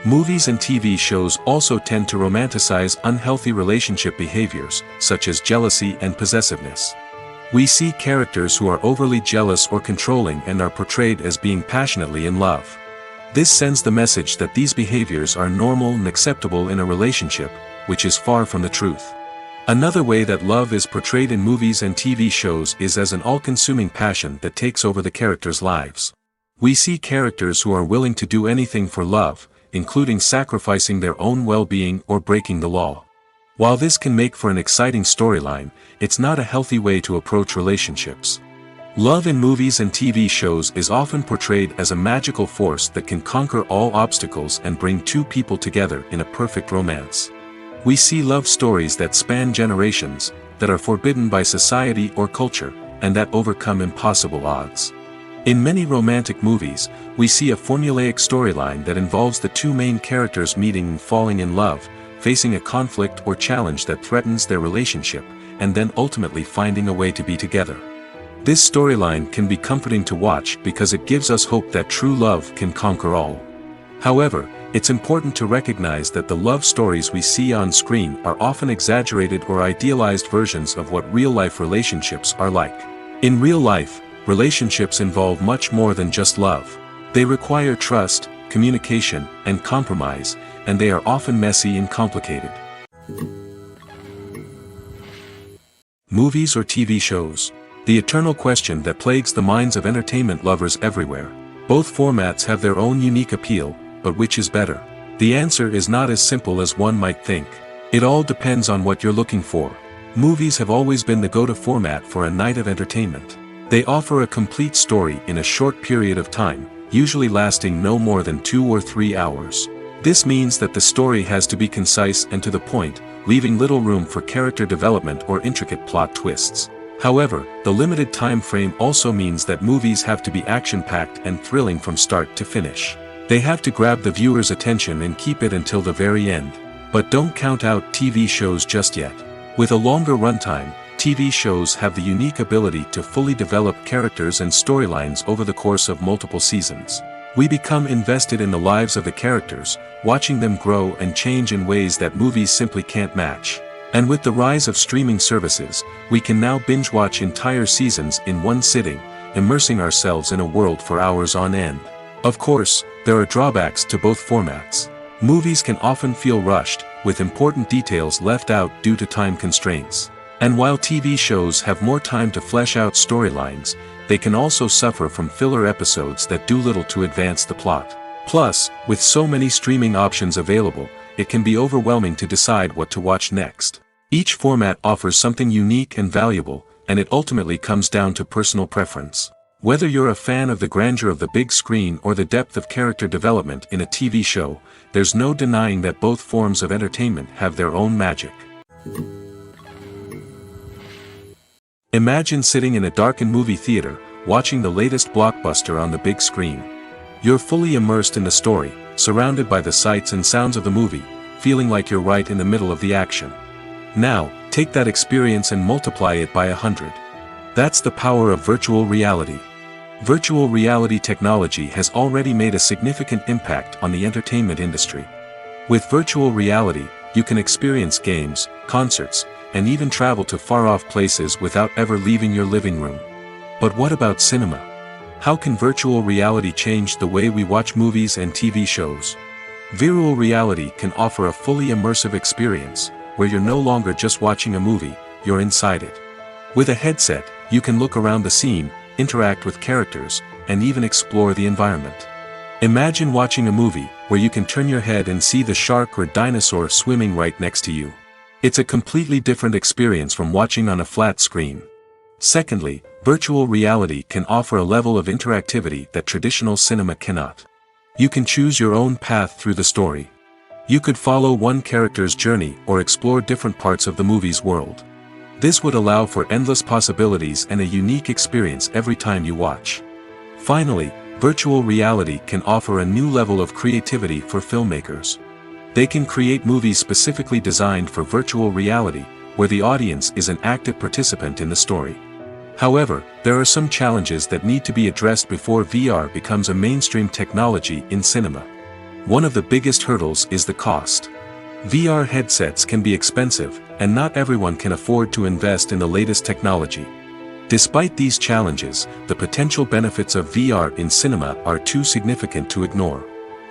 Movies and TV shows also tend to romanticize unhealthy relationship behaviors, such as jealousy and possessiveness. We see characters who are overly jealous or controlling and are portrayed as being passionately in love. This sends the message that these behaviors are normal and acceptable in a relationship, which is far from the truth. Another way that love is portrayed in movies and TV shows is as an all-consuming passion that takes over the characters' lives. We see characters who are willing to do anything for love, including sacrificing their own well-being or breaking the law. While this can make for an exciting storyline, it's not a healthy way to approach relationships. Love in movies and TV shows is often portrayed as a magical force that can conquer all obstacles and bring two people together in a perfect romance. We see love stories that span generations, that are forbidden by society or culture, and that overcome impossible odds. In many romantic movies, we see a formulaic storyline that involves the two main characters meeting and falling in love, facing a conflict or challenge that threatens their relationship, and then ultimately finding a way to be together. This storyline can be comforting to watch because it gives us hope that true love can conquer all. However, it's important to recognize that the love stories we see on screen are often exaggerated or idealized versions of what real-life relationships are like. In real life, relationships involve much more than just love. They require trust, communication, and compromise, and they are often messy and complicated. Movies or TV shows? The eternal question that plagues the minds of entertainment lovers everywhere. Both formats have their own unique appeal, but which is better? The answer is not as simple as one might think. It all depends on what you're looking for. Movies have always been the go-to format for a night of entertainment. They offer a complete story in a short period of time, usually lasting no more than 2 or 3 hours. This means that the story has to be concise and to the point, leaving little room for character development or intricate plot twists. However, the limited time frame also means that movies have to be action-packed and thrilling from start to finish. They have to grab the viewer's attention and keep it until the very end. But don't count out TV shows just yet. With a longer runtime, TV shows have the unique ability to fully develop characters and storylines over the course of multiple seasons. We become invested in the lives of the characters, watching them grow and change in ways that movies simply can't match. And with the rise of streaming services, we can now binge-watch entire seasons in one sitting, immersing ourselves in a world for hours on end. Of course, there are drawbacks to both formats. Movies can often feel rushed, with important details left out due to time constraints. And while TV shows have more time to flesh out storylines, they can also suffer from filler episodes that do little to advance the plot. Plus, with so many streaming options available, it can be overwhelming to decide what to watch next. Each format offers something unique and valuable, and it ultimately comes down to personal preference. Whether you're a fan of the grandeur of the big screen or the depth of character development in a TV show, there's no denying that both forms of entertainment have their own magic. Imagine sitting in a darkened movie theater, watching the latest blockbuster on the big screen. You're fully immersed in the story, surrounded by the sights and sounds of the movie, feeling like you're right in the middle of the action. Now, take that experience and multiply it by 100. That's the power of virtual reality. Virtual reality technology has already made a significant impact on the entertainment industry. With virtual reality, you can experience games, concerts, and even travel to far-off places without ever leaving your living room. But what about cinema? How can virtual reality change the way we watch movies and TV shows? Virtual reality can offer a fully immersive experience, where you're no longer just watching a movie, you're inside it. With a headset, you can look around the scene, interact with characters, and even explore the environment. Imagine watching a movie where you can turn your head and see the shark or dinosaur swimming right next to you. It's a completely different experience from watching on a flat screen. Secondly, virtual reality can offer a level of interactivity that traditional cinema cannot. You can choose your own path through the story. You could follow one character's journey or explore different parts of the movie's world. This would allow for endless possibilities and a unique experience every time you watch. Finally, virtual reality can offer a new level of creativity for filmmakers. They can create movies specifically designed for virtual reality, where the audience is an active participant in the story. However, there are some challenges that need to be addressed before VR becomes a mainstream technology in cinema. One of the biggest hurdles is the cost. VR headsets can be expensive, and not everyone can afford to invest in the latest technology. Despite these challenges, the potential benefits of VR in cinema are too significant to ignore.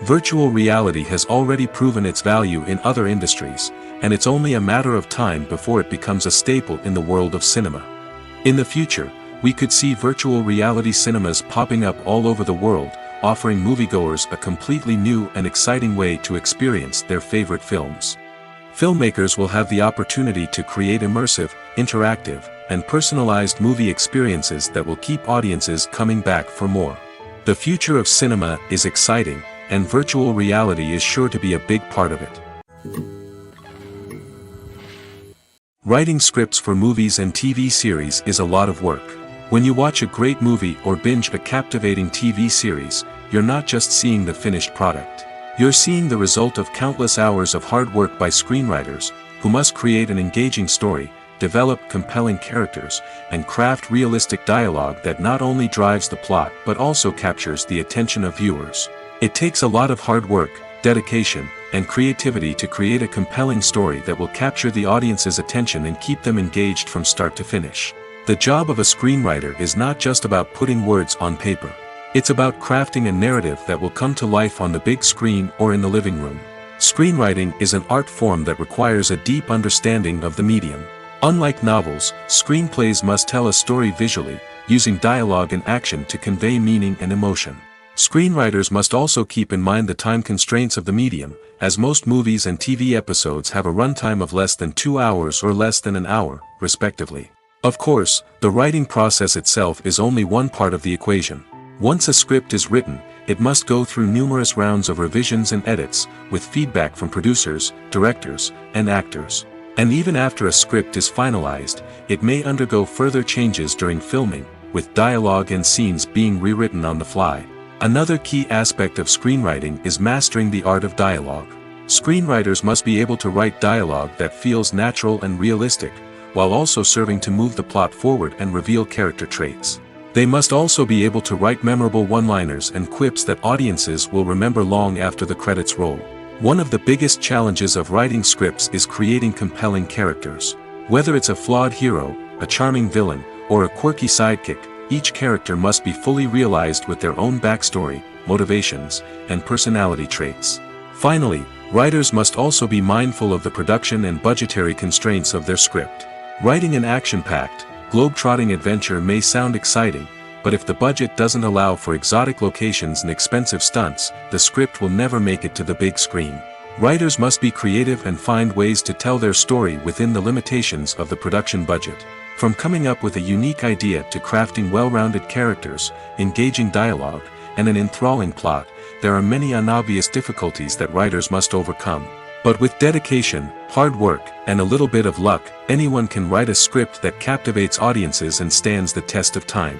Virtual reality has already proven its value in other industries, and it's only a matter of time before it becomes a staple in the world of cinema. In the future, we could see virtual reality cinemas popping up all over the world, offering moviegoers a completely new and exciting way to experience their favorite films. Filmmakers will have the opportunity to create immersive, interactive, and personalized movie experiences that will keep audiences coming back for more. The future of cinema is exciting, and virtual reality is sure to be a big part of it. Writing scripts for movies and TV series is a lot of work. When you watch a great movie or binge a captivating TV series, you're not just seeing the finished product. You're seeing the result of countless hours of hard work by screenwriters, who must create an engaging story, develop compelling characters, and craft realistic dialogue that not only drives the plot but also captures the attention of viewers. It takes a lot of hard work, dedication, and creativity to create a compelling story that will capture the audience's attention and keep them engaged from start to finish. The job of a screenwriter is not just about putting words on paper. It's about crafting a narrative that will come to life on the big screen or in the living room. Screenwriting is an art form that requires a deep understanding of the medium. Unlike novels, screenplays must tell a story visually, using dialogue and action to convey meaning and emotion. Screenwriters must also keep in mind the time constraints of the medium, as most movies and TV episodes have a runtime of less than 2 hours or less than an hour, respectively. Of course, the writing process itself is only one part of the equation. Once a script is written, it must go through numerous rounds of revisions and edits, with feedback from producers, directors, and actors. And even after a script is finalized, it may undergo further changes during filming, with dialogue and scenes being rewritten on the fly. Another key aspect of screenwriting is mastering the art of dialogue. Screenwriters must be able to write dialogue that feels natural and realistic, while also serving to move the plot forward and reveal character traits. They must also be able to write memorable one-liners and quips that audiences will remember long after the credits roll. One of the biggest challenges of writing scripts is creating compelling characters. Whether it's a flawed hero, a charming villain, or a quirky sidekick, each character must be fully realized with their own backstory, motivations, and personality traits. Finally, writers must also be mindful of the production and budgetary constraints of their script. Writing an action-packed, globe-trotting adventure may sound exciting, but if the budget doesn't allow for exotic locations and expensive stunts, the script will never make it to the big screen. Writers must be creative and find ways to tell their story within the limitations of the production budget. From coming up with a unique idea to crafting well-rounded characters, engaging dialogue, and an enthralling plot, there are many unobvious difficulties that writers must overcome. But with dedication, hard work, and a little bit of luck, anyone can write a script that captivates audiences and stands the test of time.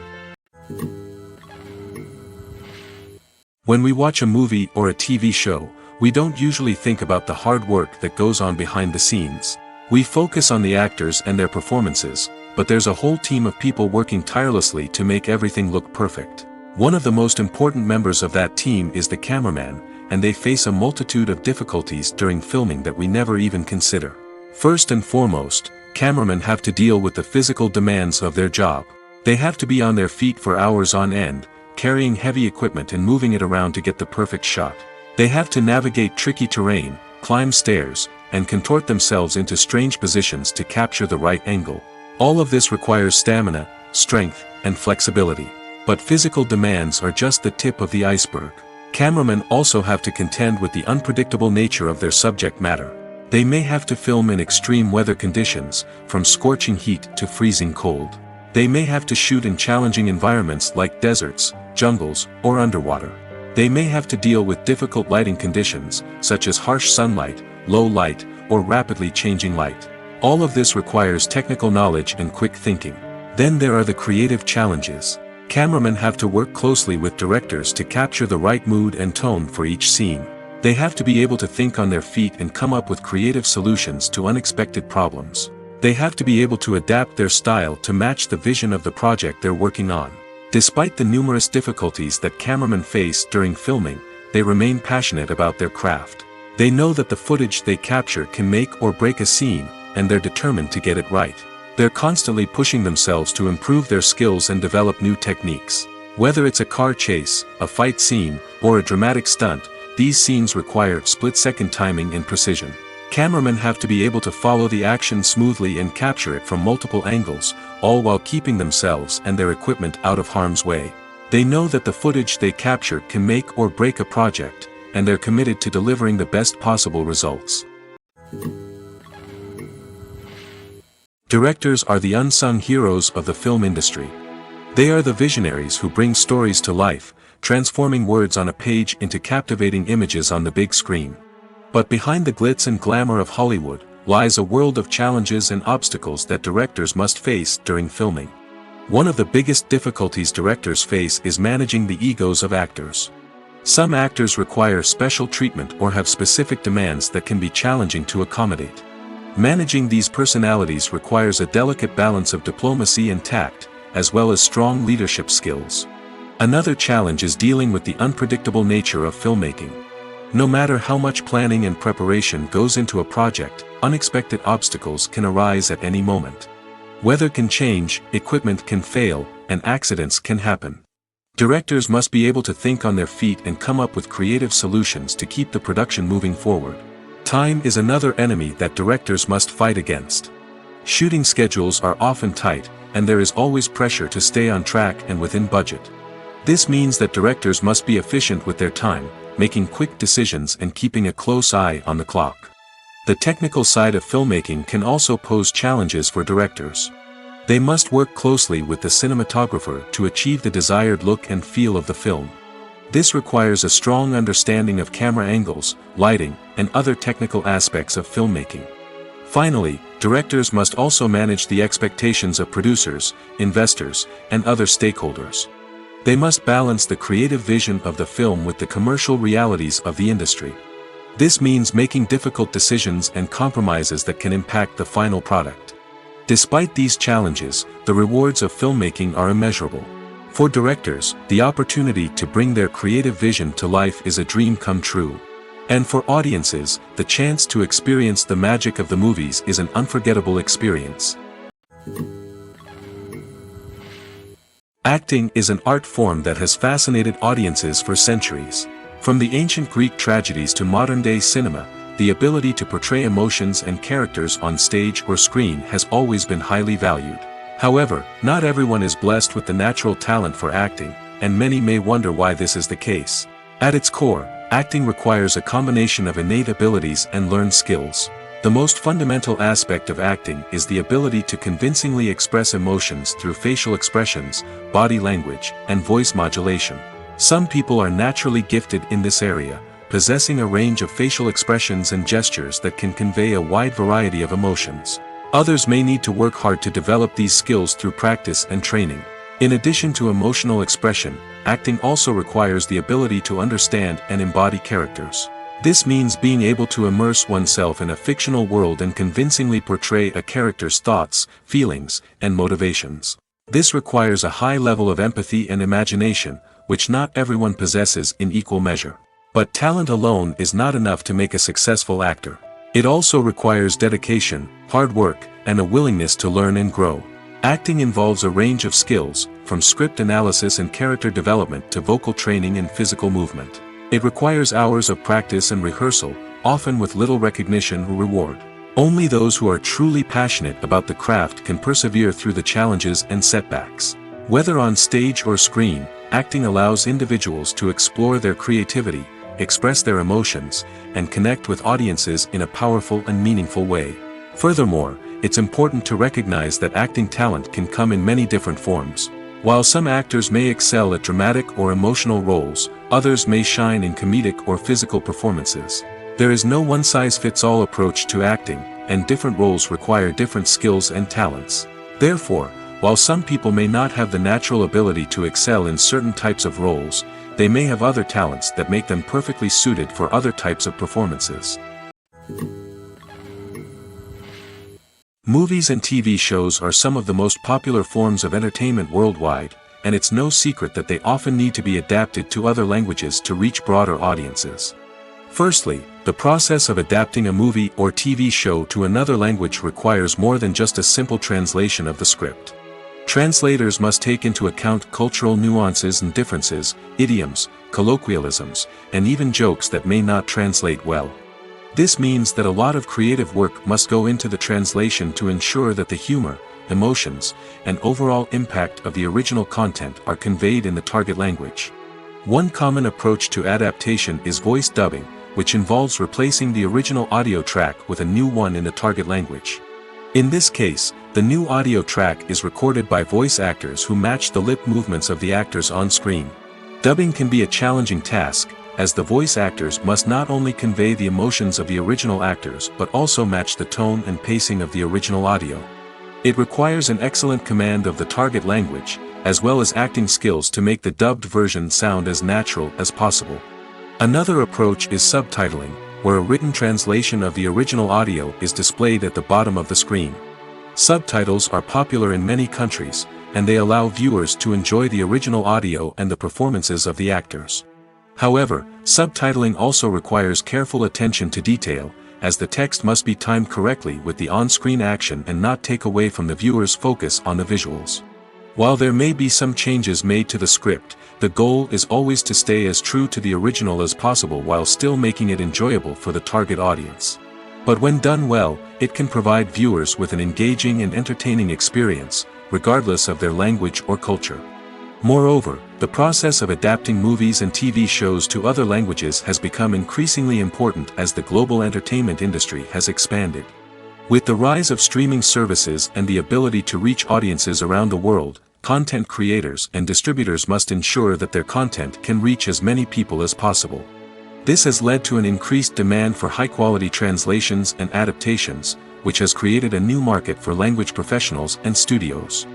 When we watch a movie or a TV show, we don't usually think about the hard work that goes on behind the scenes. We focus on the actors and their performances, but there's a whole team of people working tirelessly to make everything look perfect. One of the most important members of that team is the cameraman, and they face a multitude of difficulties during filming that we never even consider. First and foremost, cameramen have to deal with the physical demands of their job. They have to be on their feet for hours on end, carrying heavy equipment and moving it around to get the perfect shot. They have to navigate tricky terrain, climb stairs, and contort themselves into strange positions to capture the right angle. All of this requires stamina, strength, and flexibility. But physical demands are just the tip of the iceberg. Cameramen also have to contend with the unpredictable nature of their subject matter. They may have to film in extreme weather conditions, from scorching heat to freezing cold. They may have to shoot in challenging environments like deserts, jungles, or underwater. They may have to deal with difficult lighting conditions, such as harsh sunlight, low light, or rapidly changing light. All of this requires technical knowledge and quick thinking. Then there are the creative challenges. Cameramen have to work closely with directors to capture the right mood and tone for each scene. They have to be able to think on their feet and come up with creative solutions to unexpected problems. They have to be able to adapt their style to match the vision of the project they're working on. Despite the numerous difficulties that cameramen face during filming, they remain passionate about their craft. They know that the footage they capture can make or break a scene, and they're determined to get it right. They're constantly pushing themselves to improve their skills and develop new techniques. Whether it's a car chase, a fight scene, or a dramatic stunt, these scenes require split-second timing and precision. Cameramen have to be able to follow the action smoothly and capture it from multiple angles, all while keeping themselves and their equipment out of harm's way. They know that the footage they capture can make or break a project, and they're committed to delivering the best possible results. Directors are the unsung heroes of the film industry. They are the visionaries who bring stories to life, transforming words on a page into captivating images on the big screen. But behind the glitz and glamour of Hollywood, lies a world of challenges and obstacles that directors must face during filming. One of the biggest difficulties directors face is managing the egos of actors. Some actors require special treatment or have specific demands that can be challenging to accommodate. Managing these personalities requires a delicate balance of diplomacy and tact, as well as strong leadership skills. Another challenge is dealing with the unpredictable nature of filmmaking. No matter how much planning and preparation goes into a project, unexpected obstacles can arise at any moment. Weather can change, equipment can fail, and accidents can happen. Directors must be able to think on their feet and come up with creative solutions to keep the production moving forward. Time is another enemy that directors must fight against. Shooting schedules are often tight, and there is always pressure to stay on track and within budget. This means that directors must be efficient with their time, making quick decisions and keeping a close eye on the clock. The technical side of filmmaking can also pose challenges for directors. They must work closely with the cinematographer to achieve the desired look and feel of the film. This requires a strong understanding of camera angles, lighting, and other technical aspects of filmmaking. Finally, directors must also manage the expectations of producers, investors, and other stakeholders. They must balance the creative vision of the film with the commercial realities of the industry. This means making difficult decisions and compromises that can impact the final product. Despite these challenges, the rewards of filmmaking are immeasurable. For directors, the opportunity to bring their creative vision to life is a dream come true. And for audiences, the chance to experience the magic of the movies is an unforgettable experience. Acting is an art form that has fascinated audiences for centuries. From the ancient Greek tragedies to modern-day cinema, the ability to portray emotions and characters on stage or screen has always been highly valued. However, not everyone is blessed with the natural talent for acting, and many may wonder why this is the case. At its core, acting requires a combination of innate abilities and learned skills. The most fundamental aspect of acting is the ability to convincingly express emotions through facial expressions, body language, and voice modulation. Some people are naturally gifted in this area, possessing a range of facial expressions and gestures that can convey a wide variety of emotions. Others may need to work hard to develop these skills through practice and training. In addition to emotional expression, acting also requires the ability to understand and embody characters. This means being able to immerse oneself in a fictional world and convincingly portray a character's thoughts, feelings, and motivations. This requires a high level of empathy and imagination, which not everyone possesses in equal measure. But talent alone is not enough to make a successful actor. It also requires dedication, hard work, and a willingness to learn and grow. Acting involves a range of skills, from script analysis and character development to vocal training and physical movement. It requires hours of practice and rehearsal, often with little recognition or reward. Only those who are truly passionate about the craft can persevere through the challenges and setbacks. Whether on stage or screen, acting allows individuals to explore their creativity, express their emotions, and connect with audiences in a powerful and meaningful way. Furthermore, it's important to recognize that acting talent can come in many different forms. While some actors may excel at dramatic or emotional roles, others may shine in comedic or physical performances. There is no one-size-fits-all approach to acting, and different roles require different skills and talents. Therefore, while some people may not have the natural ability to excel in certain types of roles, they may have other talents that make them perfectly suited for other types of performances. Movies and TV shows are some of the most popular forms of entertainment worldwide, and it's no secret that they often need to be adapted to other languages to reach broader audiences. Firstly, the process of adapting a movie or TV show to another language requires more than just a simple translation of the script. Translators must take into account cultural nuances and differences, idioms, colloquialisms, and even jokes that may not translate well. This means that a lot of creative work must go into the translation to ensure that the humor, emotions, and overall impact of the original content are conveyed in the target language. One common approach to adaptation is voice dubbing, which involves replacing the original audio track with a new one in the target language. In this case, the new audio track is recorded by voice actors who match the lip movements of the actors on screen. Dubbing can be a challenging task, as the voice actors must not only convey the emotions of the original actors but also match the tone and pacing of the original audio. It requires an excellent command of the target language, as well as acting skills to make the dubbed version sound as natural as possible. Another approach is subtitling, where a written translation of the original audio is displayed at the bottom of the screen. Subtitles are popular in many countries, and they allow viewers to enjoy the original audio and the performances of the actors. However, subtitling also requires careful attention to detail, as the text must be timed correctly with the on-screen action and not take away from the viewer's focus on the visuals. While there may be some changes made to the script, the goal is always to stay as true to the original as possible while still making it enjoyable for the target audience. But when done well, it can provide viewers with an engaging and entertaining experience, regardless of their language or culture. Moreover, the process of adapting movies and TV shows to other languages has become increasingly important as the global entertainment industry has expanded. With the rise of streaming services and the ability to reach audiences around the world, content creators and distributors must ensure that their content can reach as many people as possible. This has led to an increased demand for high-quality translations and adaptations, which has created a new market for language professionals and studios.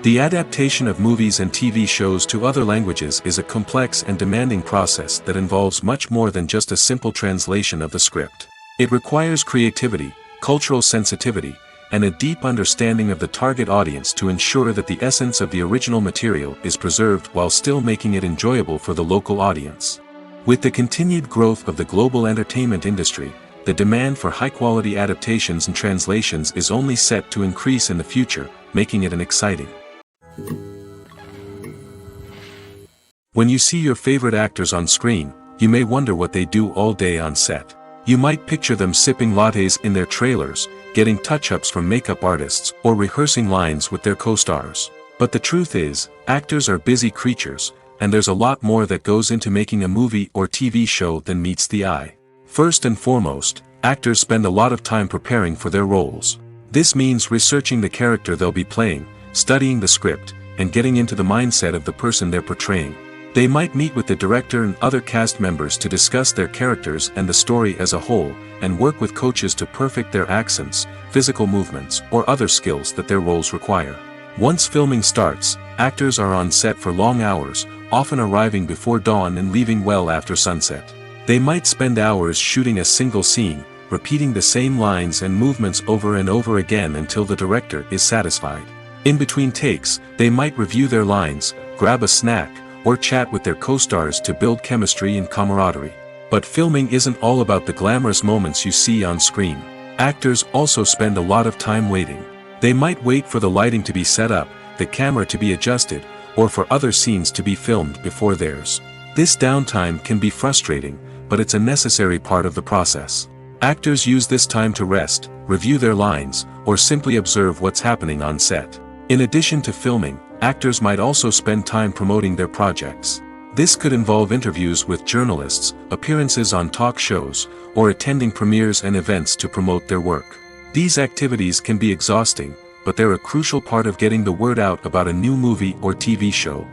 The adaptation of movies and TV shows to other languages is a complex and demanding process that involves much more than just a simple translation of the script. It requires creativity, cultural sensitivity, and a deep understanding of the target audience to ensure that the essence of the original material is preserved while still making it enjoyable for the local audience. With the continued growth of the global entertainment industry, the demand for high-quality adaptations and translations is only set to increase in the future, making it an exciting. When you see your favorite actors on screen, you may wonder what they do all day on set. You might picture them sipping lattes in their trailers, getting touch-ups from makeup artists, or rehearsing lines with their co-stars. But the truth is, actors are busy creatures, and there's a lot more that goes into making a movie or TV show than meets the eye. First and foremost, actors spend a lot of time preparing for their roles. This means researching the character they'll be playing, studying the script, and getting into the mindset of the person they're portraying. They might meet with the director and other cast members to discuss their characters and the story as a whole, and work with coaches to perfect their accents, physical movements, or other skills that their roles require. Once filming starts, actors are on set for long hours, often arriving before dawn and leaving well after sunset. They might spend hours shooting a single scene, repeating the same lines and movements over and over again until the director is satisfied. In between takes, they might review their lines, grab a snack, or chat with their co-stars to build chemistry and camaraderie. But filming isn't all about the glamorous moments you see on screen. Actors also spend a lot of time waiting. They might wait for the lighting to be set up, the camera to be adjusted, or for other scenes to be filmed before theirs. This downtime can be frustrating, but it's a necessary part of the process. Actors use this time to rest, review their lines, or simply observe what's happening on set. In addition to filming, actors might also spend time promoting their projects. This could involve interviews with journalists, appearances on talk shows, or attending premieres and events to promote their work. These activities can be exhausting, but they're a crucial part of getting the word out about a new movie or TV show.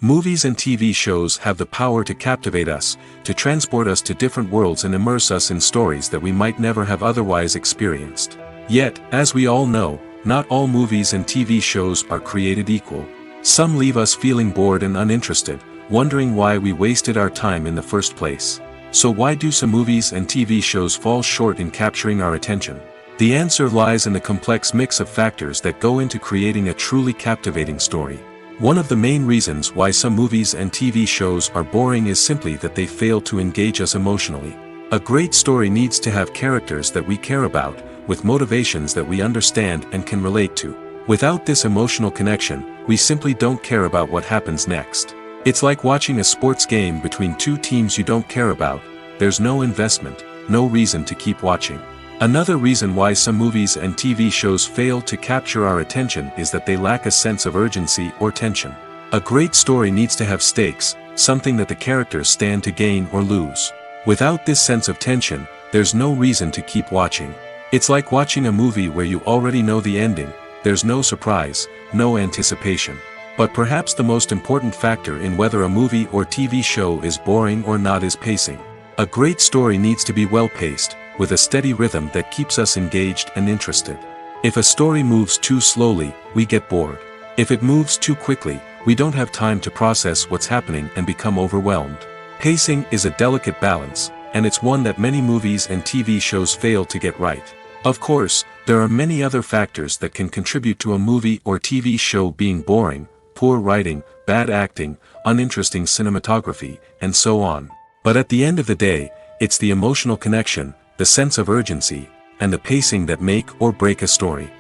Movies and TV shows have the power to captivate us, to transport us to different worlds and immerse us in stories that we might never have otherwise experienced. Yet, as we all know, not all movies and TV shows are created equal. Some leave us feeling bored and uninterested, wondering why we wasted our time in the first place. So why do some movies and TV shows fall short in capturing our attention? The answer lies in the complex mix of factors that go into creating a truly captivating story. One of the main reasons why some movies and TV shows are boring is simply that they fail to engage us emotionally. A great story needs to have characters that we care about, with motivations that we understand and can relate to. Without this emotional connection, we simply don't care about what happens next. It's like watching a sports game between two teams you don't care about. There's no investment, no reason to keep watching. Another reason why some movies and TV shows fail to capture our attention is that they lack a sense of urgency or tension. A great story needs to have stakes, something that the characters stand to gain or lose. Without this sense of tension, there's no reason to keep watching. It's like watching a movie where you already know the ending. There's no surprise, no anticipation. But perhaps the most important factor in whether a movie or TV show is boring or not is pacing. A great story needs to be well-paced, with a steady rhythm that keeps us engaged and interested. If a story moves too slowly, we get bored. If it moves too quickly, we don't have time to process what's happening and become overwhelmed. Pacing is a delicate balance, and it's one that many movies and TV shows fail to get right. Of course, there are many other factors that can contribute to a movie or TV show being boring: poor writing, bad acting, uninteresting cinematography, and so on. But at the end of the day, it's the emotional connection, the sense of urgency, and the pacing that make or break a story.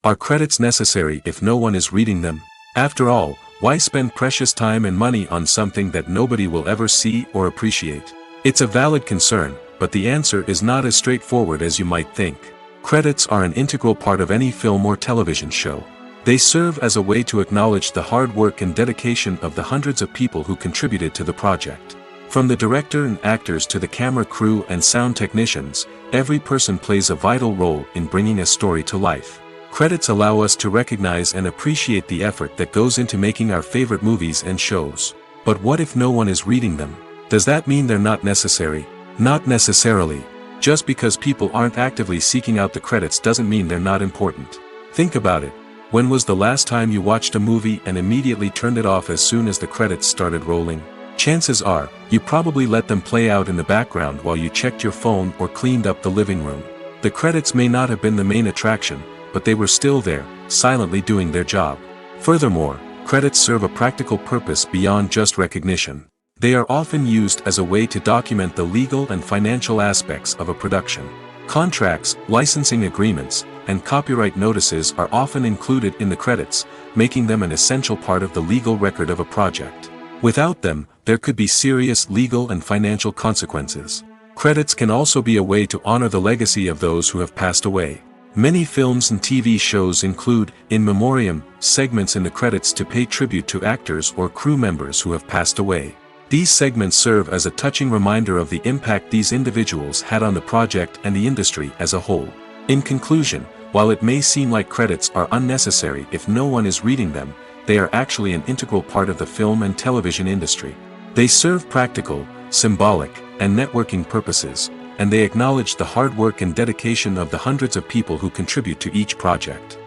Are credits necessary if no one is reading them? After all, why spend precious time and money on something that nobody will ever see or appreciate? It's a valid concern, but the answer is not as straightforward as you might think. Credits are an integral part of any film or television show. They serve as a way to acknowledge the hard work and dedication of the hundreds of people who contributed to the project. From the director and actors to the camera crew and sound technicians, every person plays a vital role in bringing a story to life. Credits allow us to recognize and appreciate the effort that goes into making our favorite movies and shows. But what if no one is reading them? Does that mean they're not necessary? Not necessarily. Just because people aren't actively seeking out the credits doesn't mean they're not important. Think about it. When was the last time you watched a movie and immediately turned it off as soon as the credits started rolling? Chances are, you probably let them play out in the background while you checked your phone or cleaned up the living room. The credits may not have been the main attraction, but they were still there, silently doing their job. Furthermore, credits serve a practical purpose beyond just recognition. They are often used as a way to document the legal and financial aspects of a production. Contracts, licensing agreements, and copyright notices are often included in the credits, making them an essential part of the legal record of a project. Without them, there could be serious legal and financial consequences. Credits can also be a way to honor the legacy of those who have passed away. Many films and TV shows include, in memoriam, segments in the credits to pay tribute to actors or crew members who have passed away. These segments serve as a touching reminder of the impact these individuals had on the project and the industry as a whole. In conclusion, while it may seem like credits are unnecessary if no one is reading them, they are actually an integral part of the film and television industry. They serve practical, symbolic, and networking purposes, and they acknowledge the hard work and dedication of the hundreds of people who contribute to each project.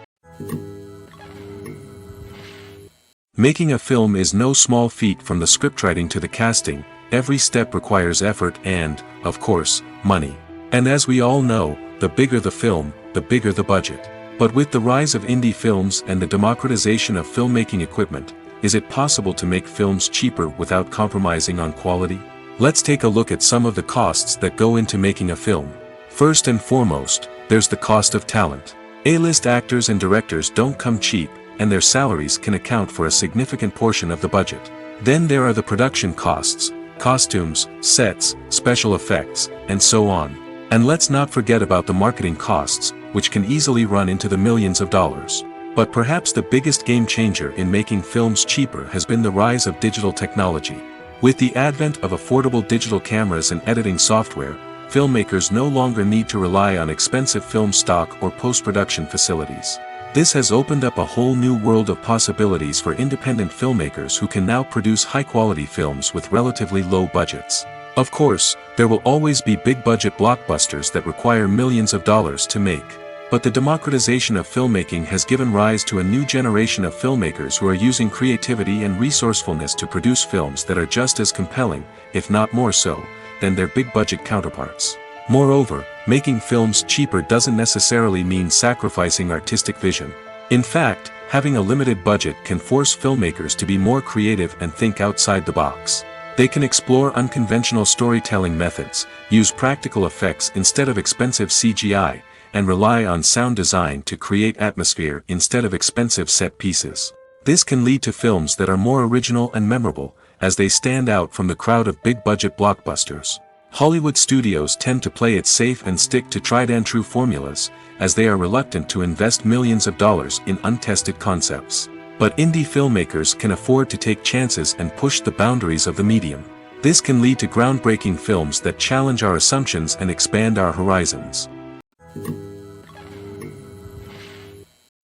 Making a film is no small feat. From the scriptwriting to the casting, every step requires effort and, of course, money. And as we all know, the bigger the film, the bigger the budget. But with the rise of indie films and the democratization of filmmaking equipment, is it possible to make films cheaper without compromising on quality? Let's take a look at some of the costs that go into making a film. First and foremost, there's the cost of talent. A-list actors and directors don't come cheap, and their salaries can account for a significant portion of the budget. Then there are the production costs, costumes, sets, special effects, and so on. And let's not forget about the marketing costs, which can easily run into the millions of dollars. But perhaps the biggest game changer in making films cheaper has been the rise of digital technology. With the advent of affordable digital cameras and editing software, filmmakers no longer need to rely on expensive film stock or post-production facilities. This has opened up a whole new world of possibilities for independent filmmakers who can now produce high-quality films with relatively low budgets. Of course, there will always be big-budget blockbusters that require millions of dollars to make. But the democratization of filmmaking has given rise to a new generation of filmmakers who are using creativity and resourcefulness to produce films that are just as compelling, if not more so, than their big-budget counterparts. Moreover, making films cheaper doesn't necessarily mean sacrificing artistic vision. In fact, having a limited budget can force filmmakers to be more creative and think outside the box. They can explore unconventional storytelling methods, use practical effects instead of expensive CGI, and rely on sound design to create atmosphere instead of expensive set pieces. This can lead to films that are more original and memorable, as they stand out from the crowd of big-budget blockbusters. Hollywood studios tend to play it safe and stick to tried-and-true formulas, as they are reluctant to invest millions of dollars in untested concepts. But indie filmmakers can afford to take chances and push the boundaries of the medium. This can lead to groundbreaking films that challenge our assumptions and expand our horizons.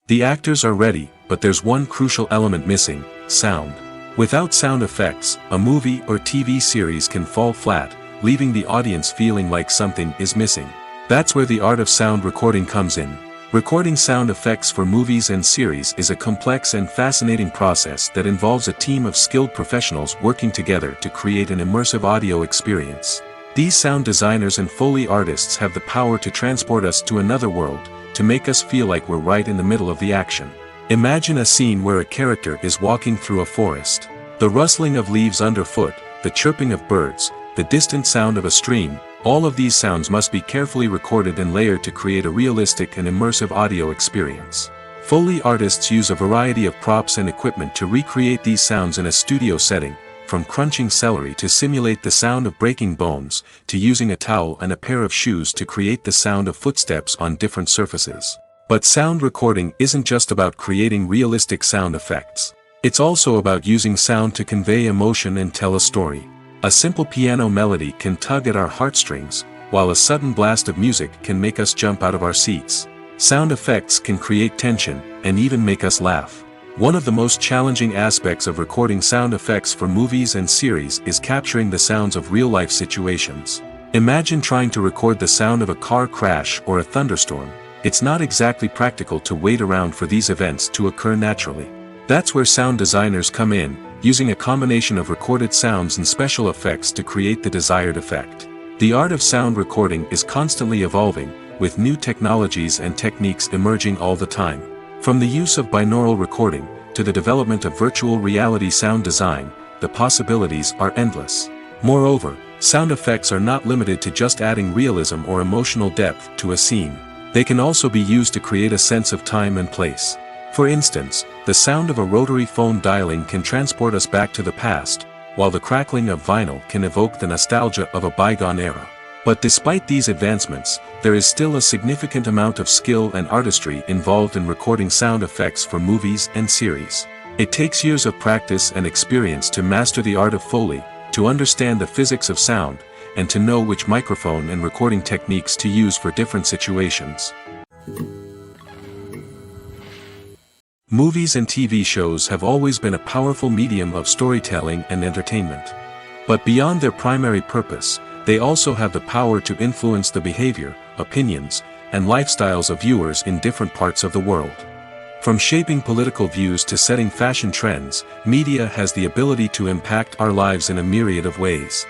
The actors are ready, but there's one crucial element missing: sound. Without sound effects, a movie or TV series can fall flat, leaving the audience feeling like something is missing. That's where the art of sound recording comes in. Recording sound effects for movies and series is a complex and fascinating process that involves a team of skilled professionals working together to create an immersive audio experience. These sound designers and Foley artists have the power to transport us to another world, to make us feel like we're right in the middle of the action. Imagine a scene where a character is walking through a forest. The rustling of leaves underfoot, the chirping of birds, the distant sound of a stream, all of these sounds must be carefully recorded and layered to create a realistic and immersive audio experience. Foley artists use a variety of props and equipment to recreate these sounds in a studio setting, from crunching celery to simulate the sound of breaking bones, to using a towel and a pair of shoes to create the sound of footsteps on different surfaces. But sound recording isn't just about creating realistic sound effects. It's also about using sound to convey emotion and tell a story. A simple piano melody can tug at our heartstrings, while a sudden blast of music can make us jump out of our seats. Sound effects can create tension, and even make us laugh. One of the most challenging aspects of recording sound effects for movies and series is capturing the sounds of real-life situations. Imagine trying to record the sound of a car crash or a thunderstorm. It's not exactly practical to wait around for these events to occur naturally. That's where sound designers come in, using a combination of recorded sounds and special effects to create the desired effect. The art of sound recording is constantly evolving, with new technologies and techniques emerging all the time. From the use of binaural recording, to the development of virtual reality sound design, the possibilities are endless. Moreover, sound effects are not limited to just adding realism or emotional depth to a scene. They can also be used to create a sense of time and place. For instance, the sound of a rotary phone dialing can transport us back to the past, while the crackling of vinyl can evoke the nostalgia of a bygone era. But despite these advancements, there is still a significant amount of skill and artistry involved in recording sound effects for movies and series. It takes years of practice and experience to master the art of Foley, to understand the physics of sound, and to know which microphone and recording techniques to use for different situations. Movies and TV shows have always been a powerful medium of storytelling and entertainment. But beyond their primary purpose, they also have the power to influence the behavior, opinions, and lifestyles of viewers in different parts of the world. From shaping political views to setting fashion trends, media has the ability to impact our lives in a myriad of ways.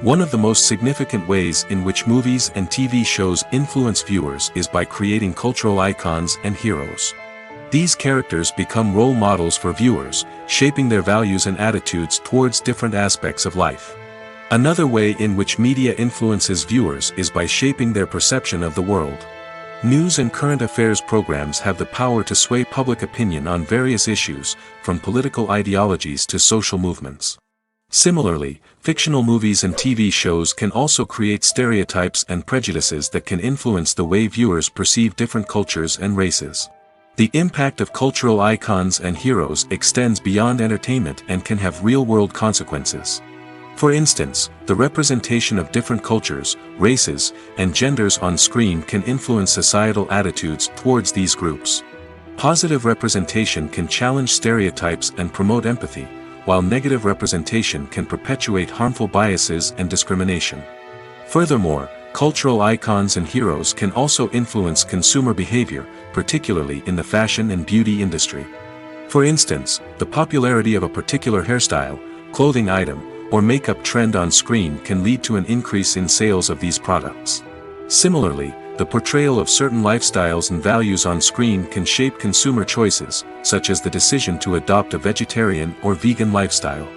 One of the most significant ways in which movies and TV shows influence viewers is by creating cultural icons and heroes. These characters become role models for viewers, shaping their values and attitudes towards different aspects of life. Another way in which media influences viewers is by shaping their perception of the world. News and current affairs programs have the power to sway public opinion on various issues, from political ideologies to social movements. Similarly, fictional movies and TV shows can also create stereotypes and prejudices that can influence the way viewers perceive different cultures and races. The impact of cultural icons and heroes extends beyond entertainment and can have real-world consequences. For instance, the representation of different cultures, races, and genders on screen can influence societal attitudes towards these groups. Positive representation can challenge stereotypes and promote empathy, while negative representation can perpetuate harmful biases and discrimination. Furthermore, cultural icons and heroes can also influence consumer behavior, particularly in the fashion and beauty industry. For instance, the popularity of a particular hairstyle, clothing item, or makeup trend on screen can lead to an increase in sales of these products. Similarly, the portrayal of certain lifestyles and values on screen can shape consumer choices, such as the decision to adopt a vegetarian or vegan lifestyle.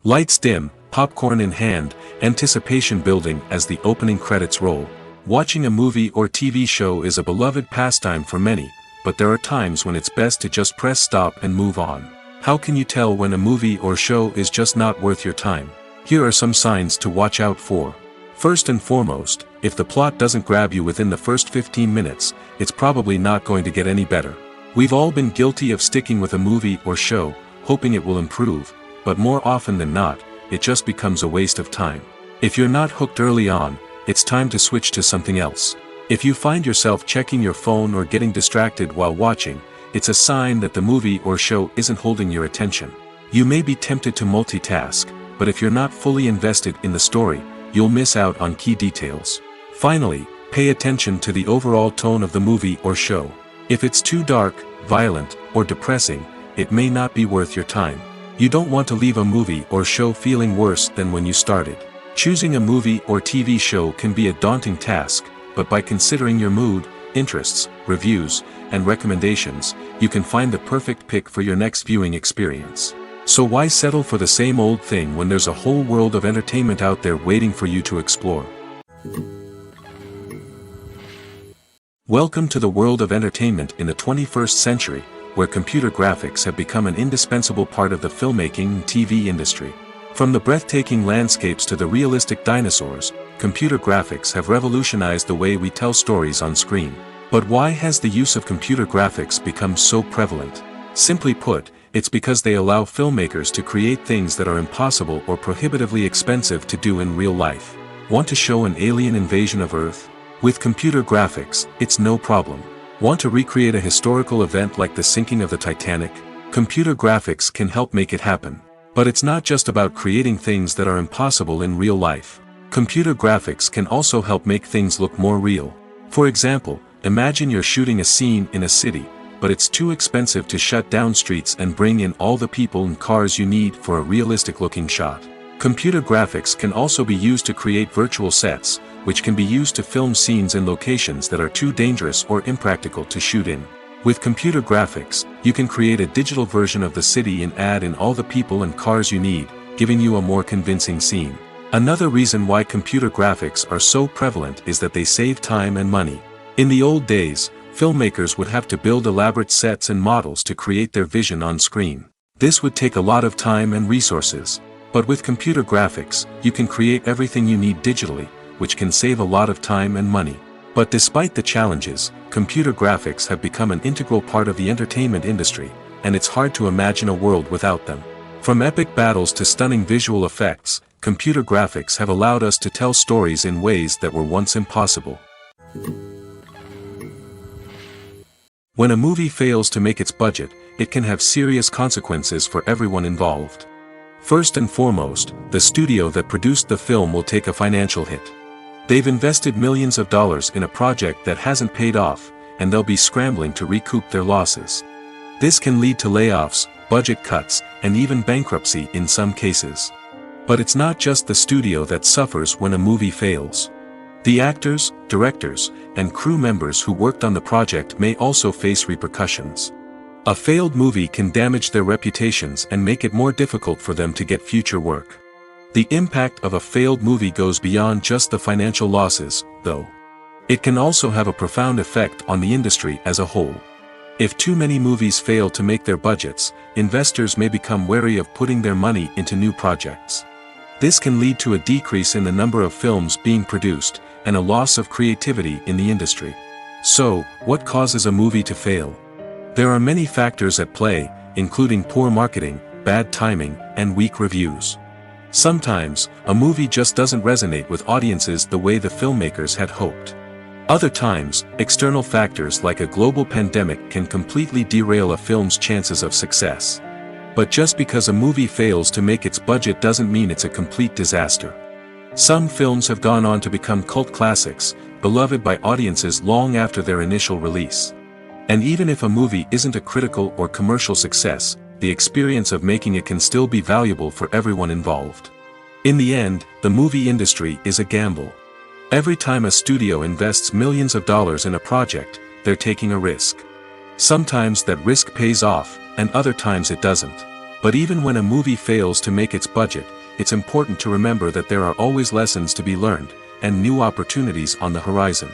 Lights dim, popcorn in hand, anticipation building as the opening credits roll. Watching a movie or TV show is a beloved pastime for many, but there are times when it's best to just press stop and move on. How can you tell when a movie or show is just not worth your time? Here are some signs to watch out for. First and foremost, if the plot doesn't grab you within the first 15 minutes, it's probably not going to get any better. We've all been guilty of sticking with a movie or show, hoping it will improve, but more often than not, it just becomes a waste of time. If you're not hooked early on, it's time to switch to something else. If you find yourself checking your phone or getting distracted while watching, it's a sign that the movie or show isn't holding your attention. You may be tempted to multitask, but if you're not fully invested in the story, you'll miss out on key details. Finally, pay attention to the overall tone of the movie or show. If it's too dark, violent, or depressing, it may not be worth your time. You don't want to leave a movie or show feeling worse than when you started. Choosing a movie or TV show can be a daunting task, but by considering your mood, interests, reviews, and recommendations, you can find the perfect pick for your next viewing experience. So why settle for the same old thing when there's a whole world of entertainment out there waiting for you to explore? Welcome to the world of entertainment in the 21st century, where computer graphics have become an indispensable part of the filmmaking and TV industry. From the breathtaking landscapes to the realistic dinosaurs, computer graphics have revolutionized the way we tell stories on screen. But why has the use of computer graphics become so prevalent? Simply put, it's because they allow filmmakers to create things that are impossible or prohibitively expensive to do in real life. Want to show an alien invasion of Earth? With computer graphics, it's no problem. Want to recreate a historical event like the sinking of the Titanic? Computer graphics can help make it happen. But it's not just about creating things that are impossible in real life. Computer graphics can also help make things look more real. For example, imagine you're shooting a scene in a city, but it's too expensive to shut down streets and bring in all the people and cars you need for a realistic-looking shot. Computer graphics can also be used to create virtual sets, which can be used to film scenes in locations that are too dangerous or impractical to shoot in. With computer graphics, you can create a digital version of the city and add in all the people and cars you need, giving you a more convincing scene. Another reason why computer graphics are so prevalent is that they save time and money. In the old days, filmmakers would have to build elaborate sets and models to create their vision on screen. This would take a lot of time and resources. But with computer graphics, you can create everything you need digitally, which can save a lot of time and money. But despite the challenges, computer graphics have become an integral part of the entertainment industry, and it's hard to imagine a world without them. From epic battles to stunning visual effects, computer graphics have allowed us to tell stories in ways that were once impossible. When a movie fails to make its budget, it can have serious consequences for everyone involved. First and foremost, the studio that produced the film will take a financial hit. They've invested millions of dollars in a project that hasn't paid off, and they'll be scrambling to recoup their losses. This can lead to layoffs, budget cuts, and even bankruptcy in some cases. But it's not just the studio that suffers when a movie fails. The actors, directors, and crew members who worked on the project may also face repercussions. A failed movie can damage their reputations and make it more difficult for them to get future work. The impact of a failed movie goes beyond just the financial losses, though. It can also have a profound effect on the industry as a whole. If too many movies fail to make their budgets, investors may become wary of putting their money into new projects. This can lead to a decrease in the number of films being produced, and a loss of creativity in the industry. So, what causes a movie to fail? There are many factors at play, including poor marketing, bad timing, and weak reviews. Sometimes, a movie just doesn't resonate with audiences the way the filmmakers had hoped. Other times, external factors like a global pandemic can completely derail a film's chances of success. But just because a movie fails to make its budget doesn't mean it's a complete disaster. Some films have gone on to become cult classics, beloved by audiences long after their initial release. And even if a movie isn't a critical or commercial success, the experience of making it can still be valuable for everyone involved. In the end, the movie industry is a gamble. Every time a studio invests millions of dollars in a project, they're taking a risk. Sometimes that risk pays off, and other times it doesn't. But even when a movie fails to make its budget, it's important to remember that there are always lessons to be learned, and new opportunities on the horizon.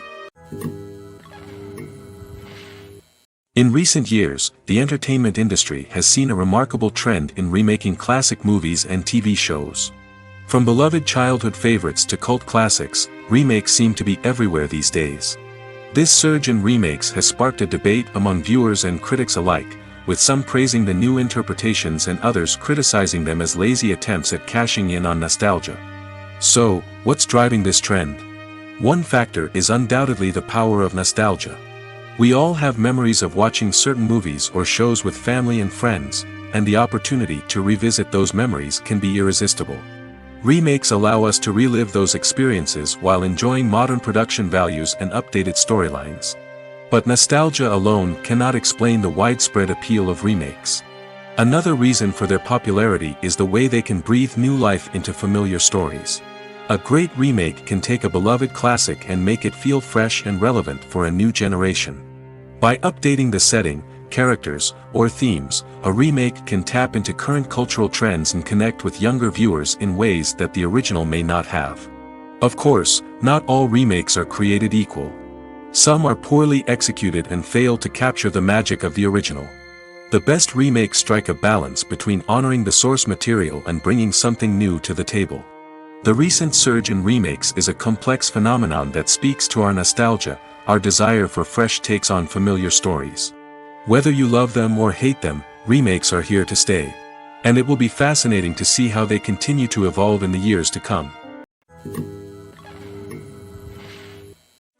In recent years, the entertainment industry has seen a remarkable trend in remaking classic movies and TV shows. From beloved childhood favorites to cult classics, remakes seem to be everywhere these days. This surge in remakes has sparked a debate among viewers and critics alike, with some praising the new interpretations and others criticizing them as lazy attempts at cashing in on nostalgia. So, what's driving this trend? One factor is undoubtedly the power of nostalgia. We all have memories of watching certain movies or shows with family and friends, and the opportunity to revisit those memories can be irresistible. Remakes allow us to relive those experiences while enjoying modern production values and updated storylines. But nostalgia alone cannot explain the widespread appeal of remakes. Another reason for their popularity is the way they can breathe new life into familiar stories. A great remake can take a beloved classic and make it feel fresh and relevant for a new generation. By updating the setting, characters, or themes, a remake can tap into current cultural trends and connect with younger viewers in ways that the original may not have. Of course, not all remakes are created equal. Some are poorly executed and fail to capture the magic of the original. The best remakes strike a balance between honoring the source material and bringing something new to the table. The recent surge in remakes is a complex phenomenon that speaks to our nostalgia, our desire for fresh takes on familiar stories. Whether you love them or hate them, remakes are here to stay. And it will be fascinating to see how they continue to evolve in the years to come.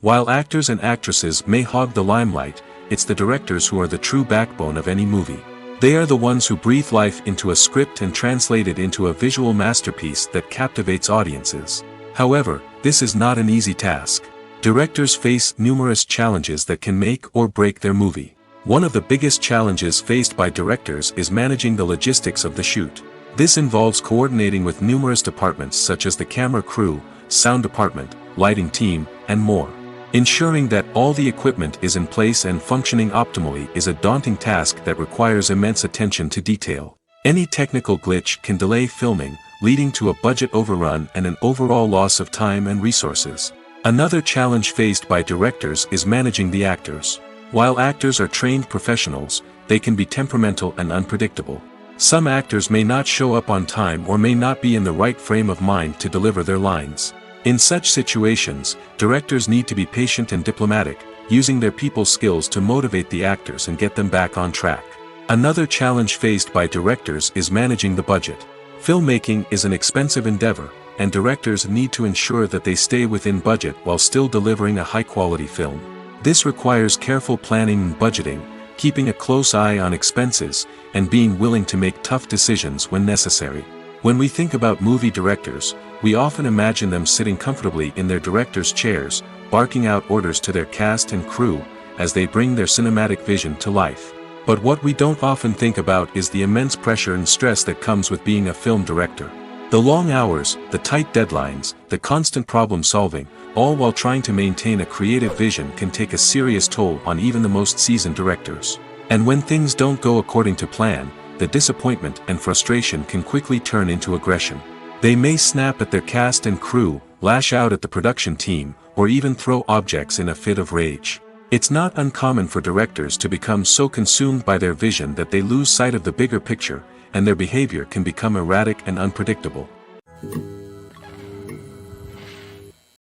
While actors and actresses may hog the limelight, it's the directors who are the true backbone of any movie. They are the ones who breathe life into a script and translate it into a visual masterpiece that captivates audiences. However, this is not an easy task. Directors face numerous challenges that can make or break their movie. One of the biggest challenges faced by directors is managing the logistics of the shoot. This involves coordinating with numerous departments such as the camera crew, sound department, lighting team, and more. Ensuring that all the equipment is in place and functioning optimally is a daunting task that requires immense attention to detail. Any technical glitch can delay filming, leading to a budget overrun and an overall loss of time and resources. Another challenge faced by directors is managing the actors. While actors are trained professionals, they can be temperamental and unpredictable. Some actors may not show up on time or may not be in the right frame of mind to deliver their lines. In such situations, directors need to be patient and diplomatic, using their people skills to motivate the actors and get them back on track. Another challenge faced by directors is managing the budget. Filmmaking is an expensive endeavor, and directors need to ensure that they stay within budget while still delivering a high-quality film. This requires careful planning and budgeting, keeping a close eye on expenses, and being willing to make tough decisions when necessary. When we think about movie directors, we often imagine them sitting comfortably in their director's chairs, barking out orders to their cast and crew, as they bring their cinematic vision to life. But what we don't often think about is the immense pressure and stress that comes with being a film director. The long hours, the tight deadlines, the constant problem solving, all while trying to maintain a creative vision can take a serious toll on even the most seasoned directors. And when things don't go according to plan, the disappointment and frustration can quickly turn into aggression. They may snap at their cast and crew, lash out at the production team, or even throw objects in a fit of rage. It's not uncommon for directors to become so consumed by their vision that they lose sight of the bigger picture, and their behavior can become erratic and unpredictable.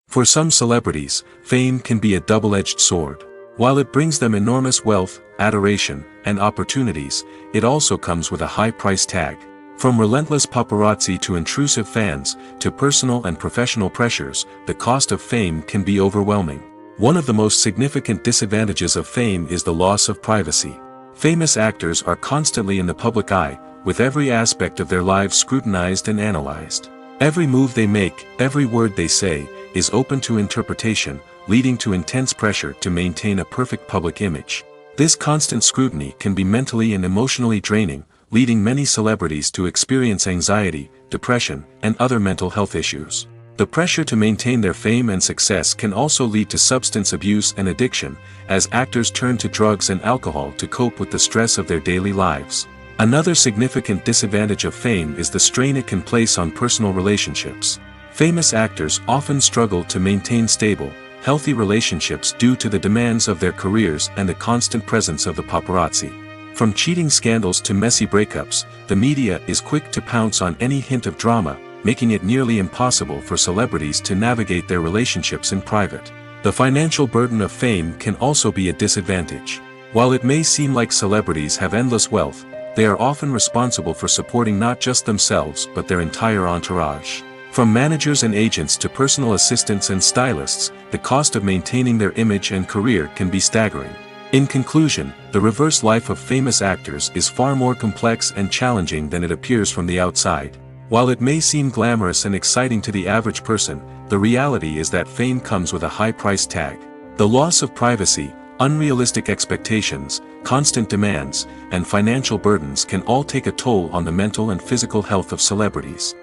For some celebrities, fame can be a double-edged sword. While it brings them enormous wealth, adoration, and opportunities, it also comes with a high price tag. From relentless paparazzi to intrusive fans, to personal and professional pressures, the cost of fame can be overwhelming. One of the most significant disadvantages of fame is the loss of privacy. Famous actors are constantly in the public eye, with every aspect of their lives scrutinized and analyzed. Every move they make, every word they say, is open to interpretation, leading to intense pressure to maintain a perfect public image. This constant scrutiny can be mentally and emotionally draining, leading many celebrities to experience anxiety, depression, and other mental health issues. The pressure to maintain their fame and success can also lead to substance abuse and addiction, as actors turn to drugs and alcohol to cope with the stress of their daily lives. Another significant disadvantage of fame is the strain it can place on personal relationships. Famous actors often struggle to maintain stable, healthy relationships due to the demands of their careers and the constant presence of the paparazzi. From cheating scandals to messy breakups, the media is quick to pounce on any hint of drama, making it nearly impossible for celebrities to navigate their relationships in private. The financial burden of fame can also be a disadvantage. While it may seem like celebrities have endless wealth, they are often responsible for supporting not just themselves but their entire entourage. From managers and agents to personal assistants and stylists, the cost of maintaining their image and career can be staggering. In conclusion, the reverse life of famous actors is far more complex and challenging than it appears from the outside. While it may seem glamorous and exciting to the average person, the reality is that fame comes with a high price tag. The loss of privacy, unrealistic expectations, constant demands, and financial burdens can all take a toll on the mental and physical health of celebrities.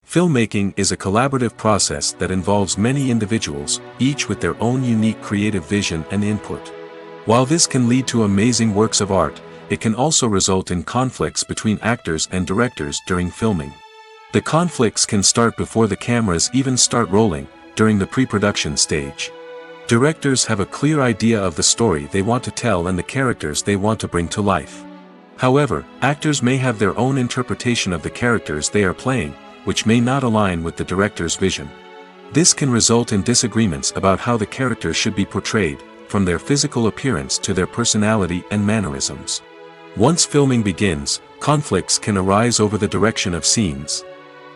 Filmmaking is a collaborative process that involves many individuals, each with their own unique creative vision and input. While this can lead to amazing works of art, it can also result in conflicts between actors and directors during filming. The conflicts can start before the cameras even start rolling, during the pre-production stage. Directors have a clear idea of the story they want to tell and the characters they want to bring to life. However, actors may have their own interpretation of the characters they are playing, which may not align with the director's vision. This can result in disagreements about how the characters should be portrayed, from their physical appearance to their personality and mannerisms. Once filming begins, conflicts can arise over the direction of scenes.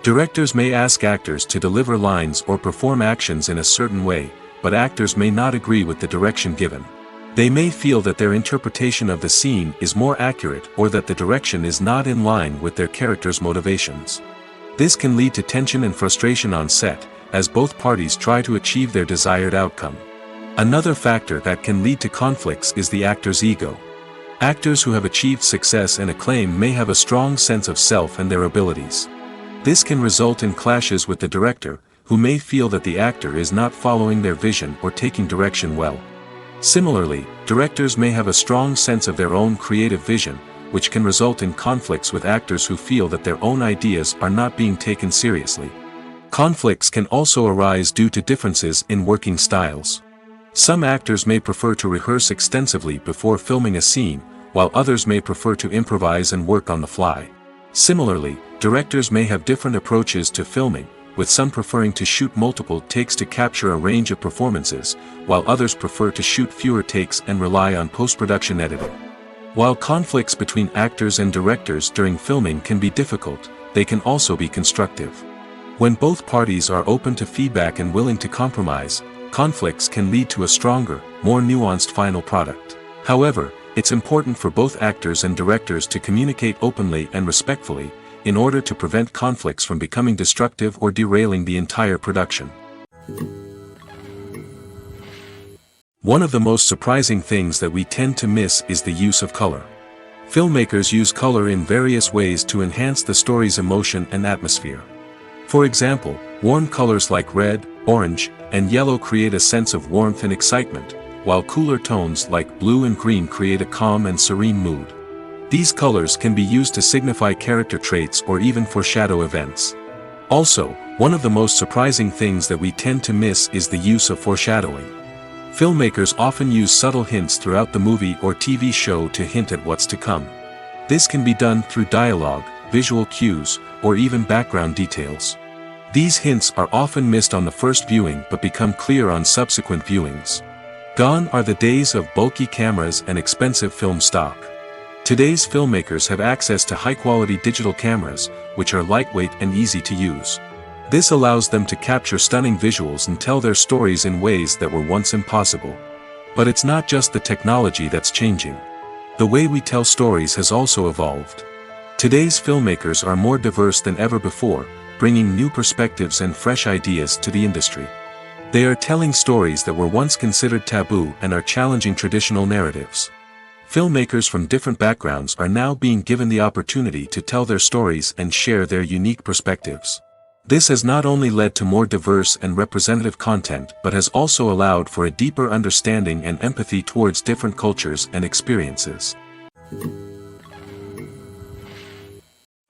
Directors may ask actors to deliver lines or perform actions in a certain way, but actors may not agree with the direction given. They may feel that their interpretation of the scene is more accurate or that the direction is not in line with their character's motivations. This can lead to tension and frustration on set, as both parties try to achieve their desired outcome. Another factor that can lead to conflicts is the actor's ego. Actors who have achieved success and acclaim may have a strong sense of self and their abilities. This can result in clashes with the director, who may feel that the actor is not following their vision or taking direction well. Similarly, directors may have a strong sense of their own creative vision, which can result in conflicts with actors who feel that their own ideas are not being taken seriously. Conflicts can also arise due to differences in working styles. Some actors may prefer to rehearse extensively before filming a scene, while others may prefer to improvise and work on the fly. Similarly, directors may have different approaches to filming, with some preferring to shoot multiple takes to capture a range of performances, while others prefer to shoot fewer takes and rely on post-production editing. While conflicts between actors and directors during filming can be difficult, they can also be constructive. When both parties are open to feedback and willing to compromise, conflicts can lead to a stronger, more nuanced final product. However, it's important for both actors and directors to communicate openly and respectfully, in order to prevent conflicts from becoming destructive or derailing the entire production. One of the most surprising things that we tend to miss is the use of color. Filmmakers use color in various ways to enhance the story's emotion and atmosphere. For example, warm colors like red, orange, and yellow create a sense of warmth and excitement, while cooler tones like blue and green create a calm and serene mood. These colors can be used to signify character traits or even foreshadow events. Also, one of the most surprising things that we tend to miss is the use of foreshadowing. Filmmakers often use subtle hints throughout the movie or TV show to hint at what's to come. This can be done through dialogue, visual cues, or even background details. These hints are often missed on the first viewing but become clear on subsequent viewings. Gone are the days of bulky cameras and expensive film stock. Today's filmmakers have access to high-quality digital cameras, which are lightweight and easy to use. This allows them to capture stunning visuals and tell their stories in ways that were once impossible. But it's not just the technology that's changing. The way we tell stories has also evolved. Today's filmmakers are more diverse than ever before, bringing new perspectives and fresh ideas to the industry. They are telling stories that were once considered taboo and are challenging traditional narratives. Filmmakers from different backgrounds are now being given the opportunity to tell their stories and share their unique perspectives. This has not only led to more diverse and representative content but has also allowed for a deeper understanding and empathy towards different cultures and experiences.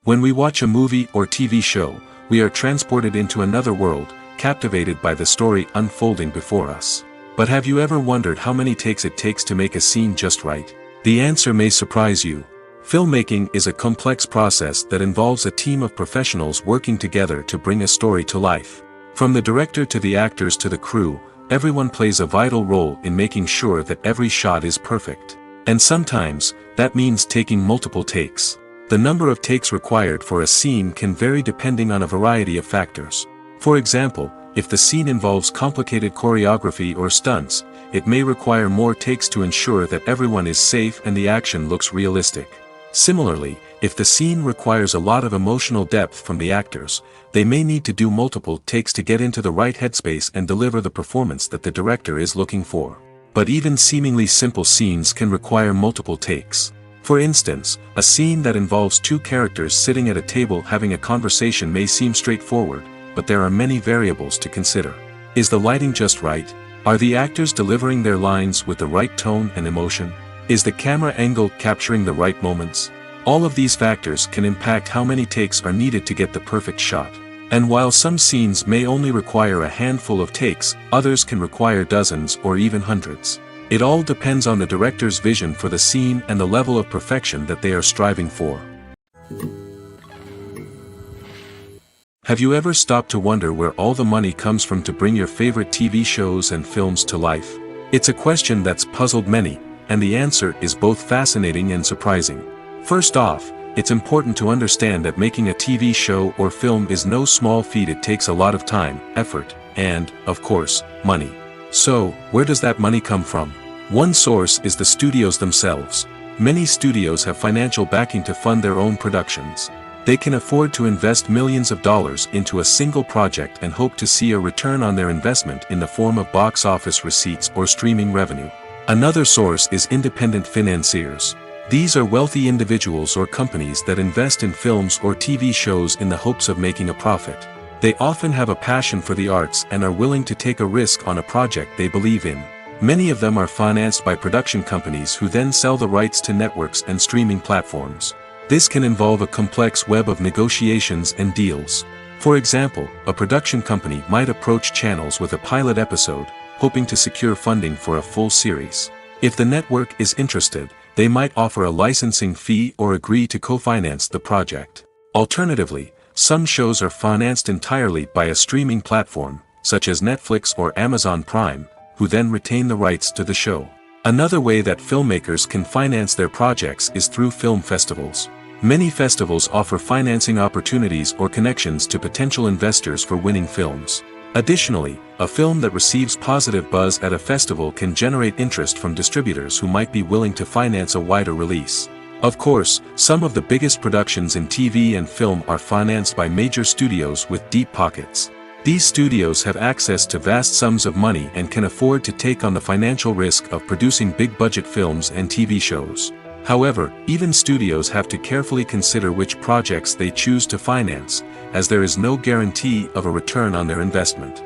When we watch a movie or TV show, we are transported into another world, captivated by the story unfolding before us. But have you ever wondered how many takes it takes to make a scene just right? The answer may surprise you. Filmmaking is a complex process that involves a team of professionals working together to bring a story to life. From the director to the actors to the crew, everyone plays a vital role in making sure that every shot is perfect. And sometimes, that means taking multiple takes. The number of takes required for a scene can vary depending on a variety of factors. For example, if the scene involves complicated choreography or stunts, it may require more takes to ensure that everyone is safe and the action looks realistic. Similarly, if the scene requires a lot of emotional depth from the actors, they may need to do multiple takes to get into the right headspace and deliver the performance that the director is looking for. But even seemingly simple scenes can require multiple takes. For instance, a scene that involves two characters sitting at a table having a conversation may seem straightforward, but there are many variables to consider. Is the lighting just right? Are the actors delivering their lines with the right tone and emotion? Is the camera angle capturing the right moments? All of these factors can impact how many takes are needed to get the perfect shot. And while some scenes may only require a handful of takes, others can require dozens or even hundreds. It all depends on the director's vision for the scene and the level of perfection that they are striving for. Have you ever stopped to wonder where all the money comes from to bring your favorite TV shows and films to life? It's a question that's puzzled many, and the answer is both fascinating and surprising. First off, it's important to understand that making a TV show or film is no small feat. It takes a lot of time, effort, and, of course, money. So, where does that money come from? One source is the studios themselves. Many studios have financial backing to fund their own productions. They can afford to invest millions of dollars into a single project and hope to see a return on their investment in the form of box office receipts or streaming revenue. Another source is independent financiers. These are wealthy individuals or companies that invest in films or TV shows in the hopes of making a profit. They often have a passion for the arts and are willing to take a risk on a project they believe in. Many of them are financed by production companies who then sell the rights to networks and streaming platforms. This can involve a complex web of negotiations and deals. For example, a production company might approach channels with a pilot episode, hoping to secure funding for a full series. If the network is interested, they might offer a licensing fee or agree to co-finance the project. Alternatively, some shows are financed entirely by a streaming platform, such as Netflix or Amazon Prime, who then retain the rights to the show. Another way that filmmakers can finance their projects is through film festivals. Many festivals offer financing opportunities or connections to potential investors for winning films. Additionally, a film that receives positive buzz at a festival can generate interest from distributors who might be willing to finance a wider release. Of course, some of the biggest productions in TV and film are financed by major studios with deep pockets. These studios have access to vast sums of money and can afford to take on the financial risk of producing big-budget films and TV shows. However, even studios have to carefully consider which projects they choose to finance, as there is no guarantee of a return on their investment.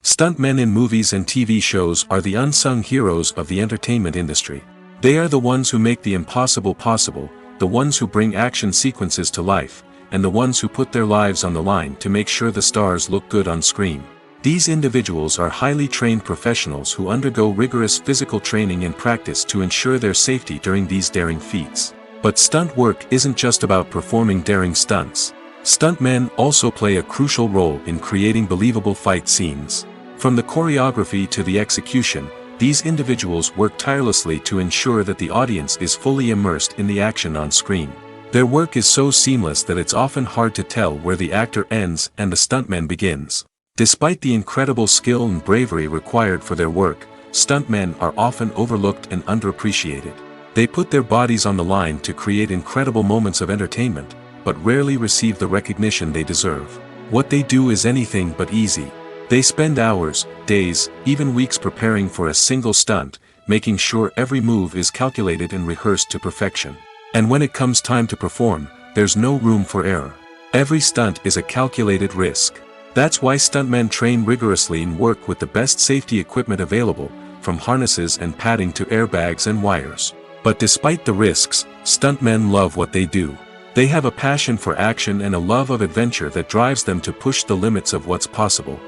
Stuntmen in movies and TV shows are the unsung heroes of the entertainment industry. They are the ones who make the impossible possible, the ones who bring action sequences to life, and the ones who put their lives on the line to make sure the stars look good on screen. These individuals are highly trained professionals who undergo rigorous physical training and practice to ensure their safety during these daring feats. But stunt work isn't just about performing daring stunts. Stuntmen also play a crucial role in creating believable fight scenes. From the choreography to the execution, these individuals work tirelessly to ensure that the audience is fully immersed in the action on screen. Their work is so seamless that it's often hard to tell where the actor ends and the stuntman begins. Despite the incredible skill and bravery required for their work, stuntmen are often overlooked and underappreciated. They put their bodies on the line to create incredible moments of entertainment, but rarely receive the recognition they deserve. What they do is anything but easy. They spend hours, days, even weeks preparing for a single stunt, making sure every move is calculated and rehearsed to perfection. And when it comes time to perform, there's no room for error. Every stunt is a calculated risk. That's why stuntmen train rigorously and work with the best safety equipment available, from harnesses and padding to airbags and wires. But despite the risks, stuntmen love what they do. They have a passion for action and a love of adventure that drives them to push the limits of what's possible.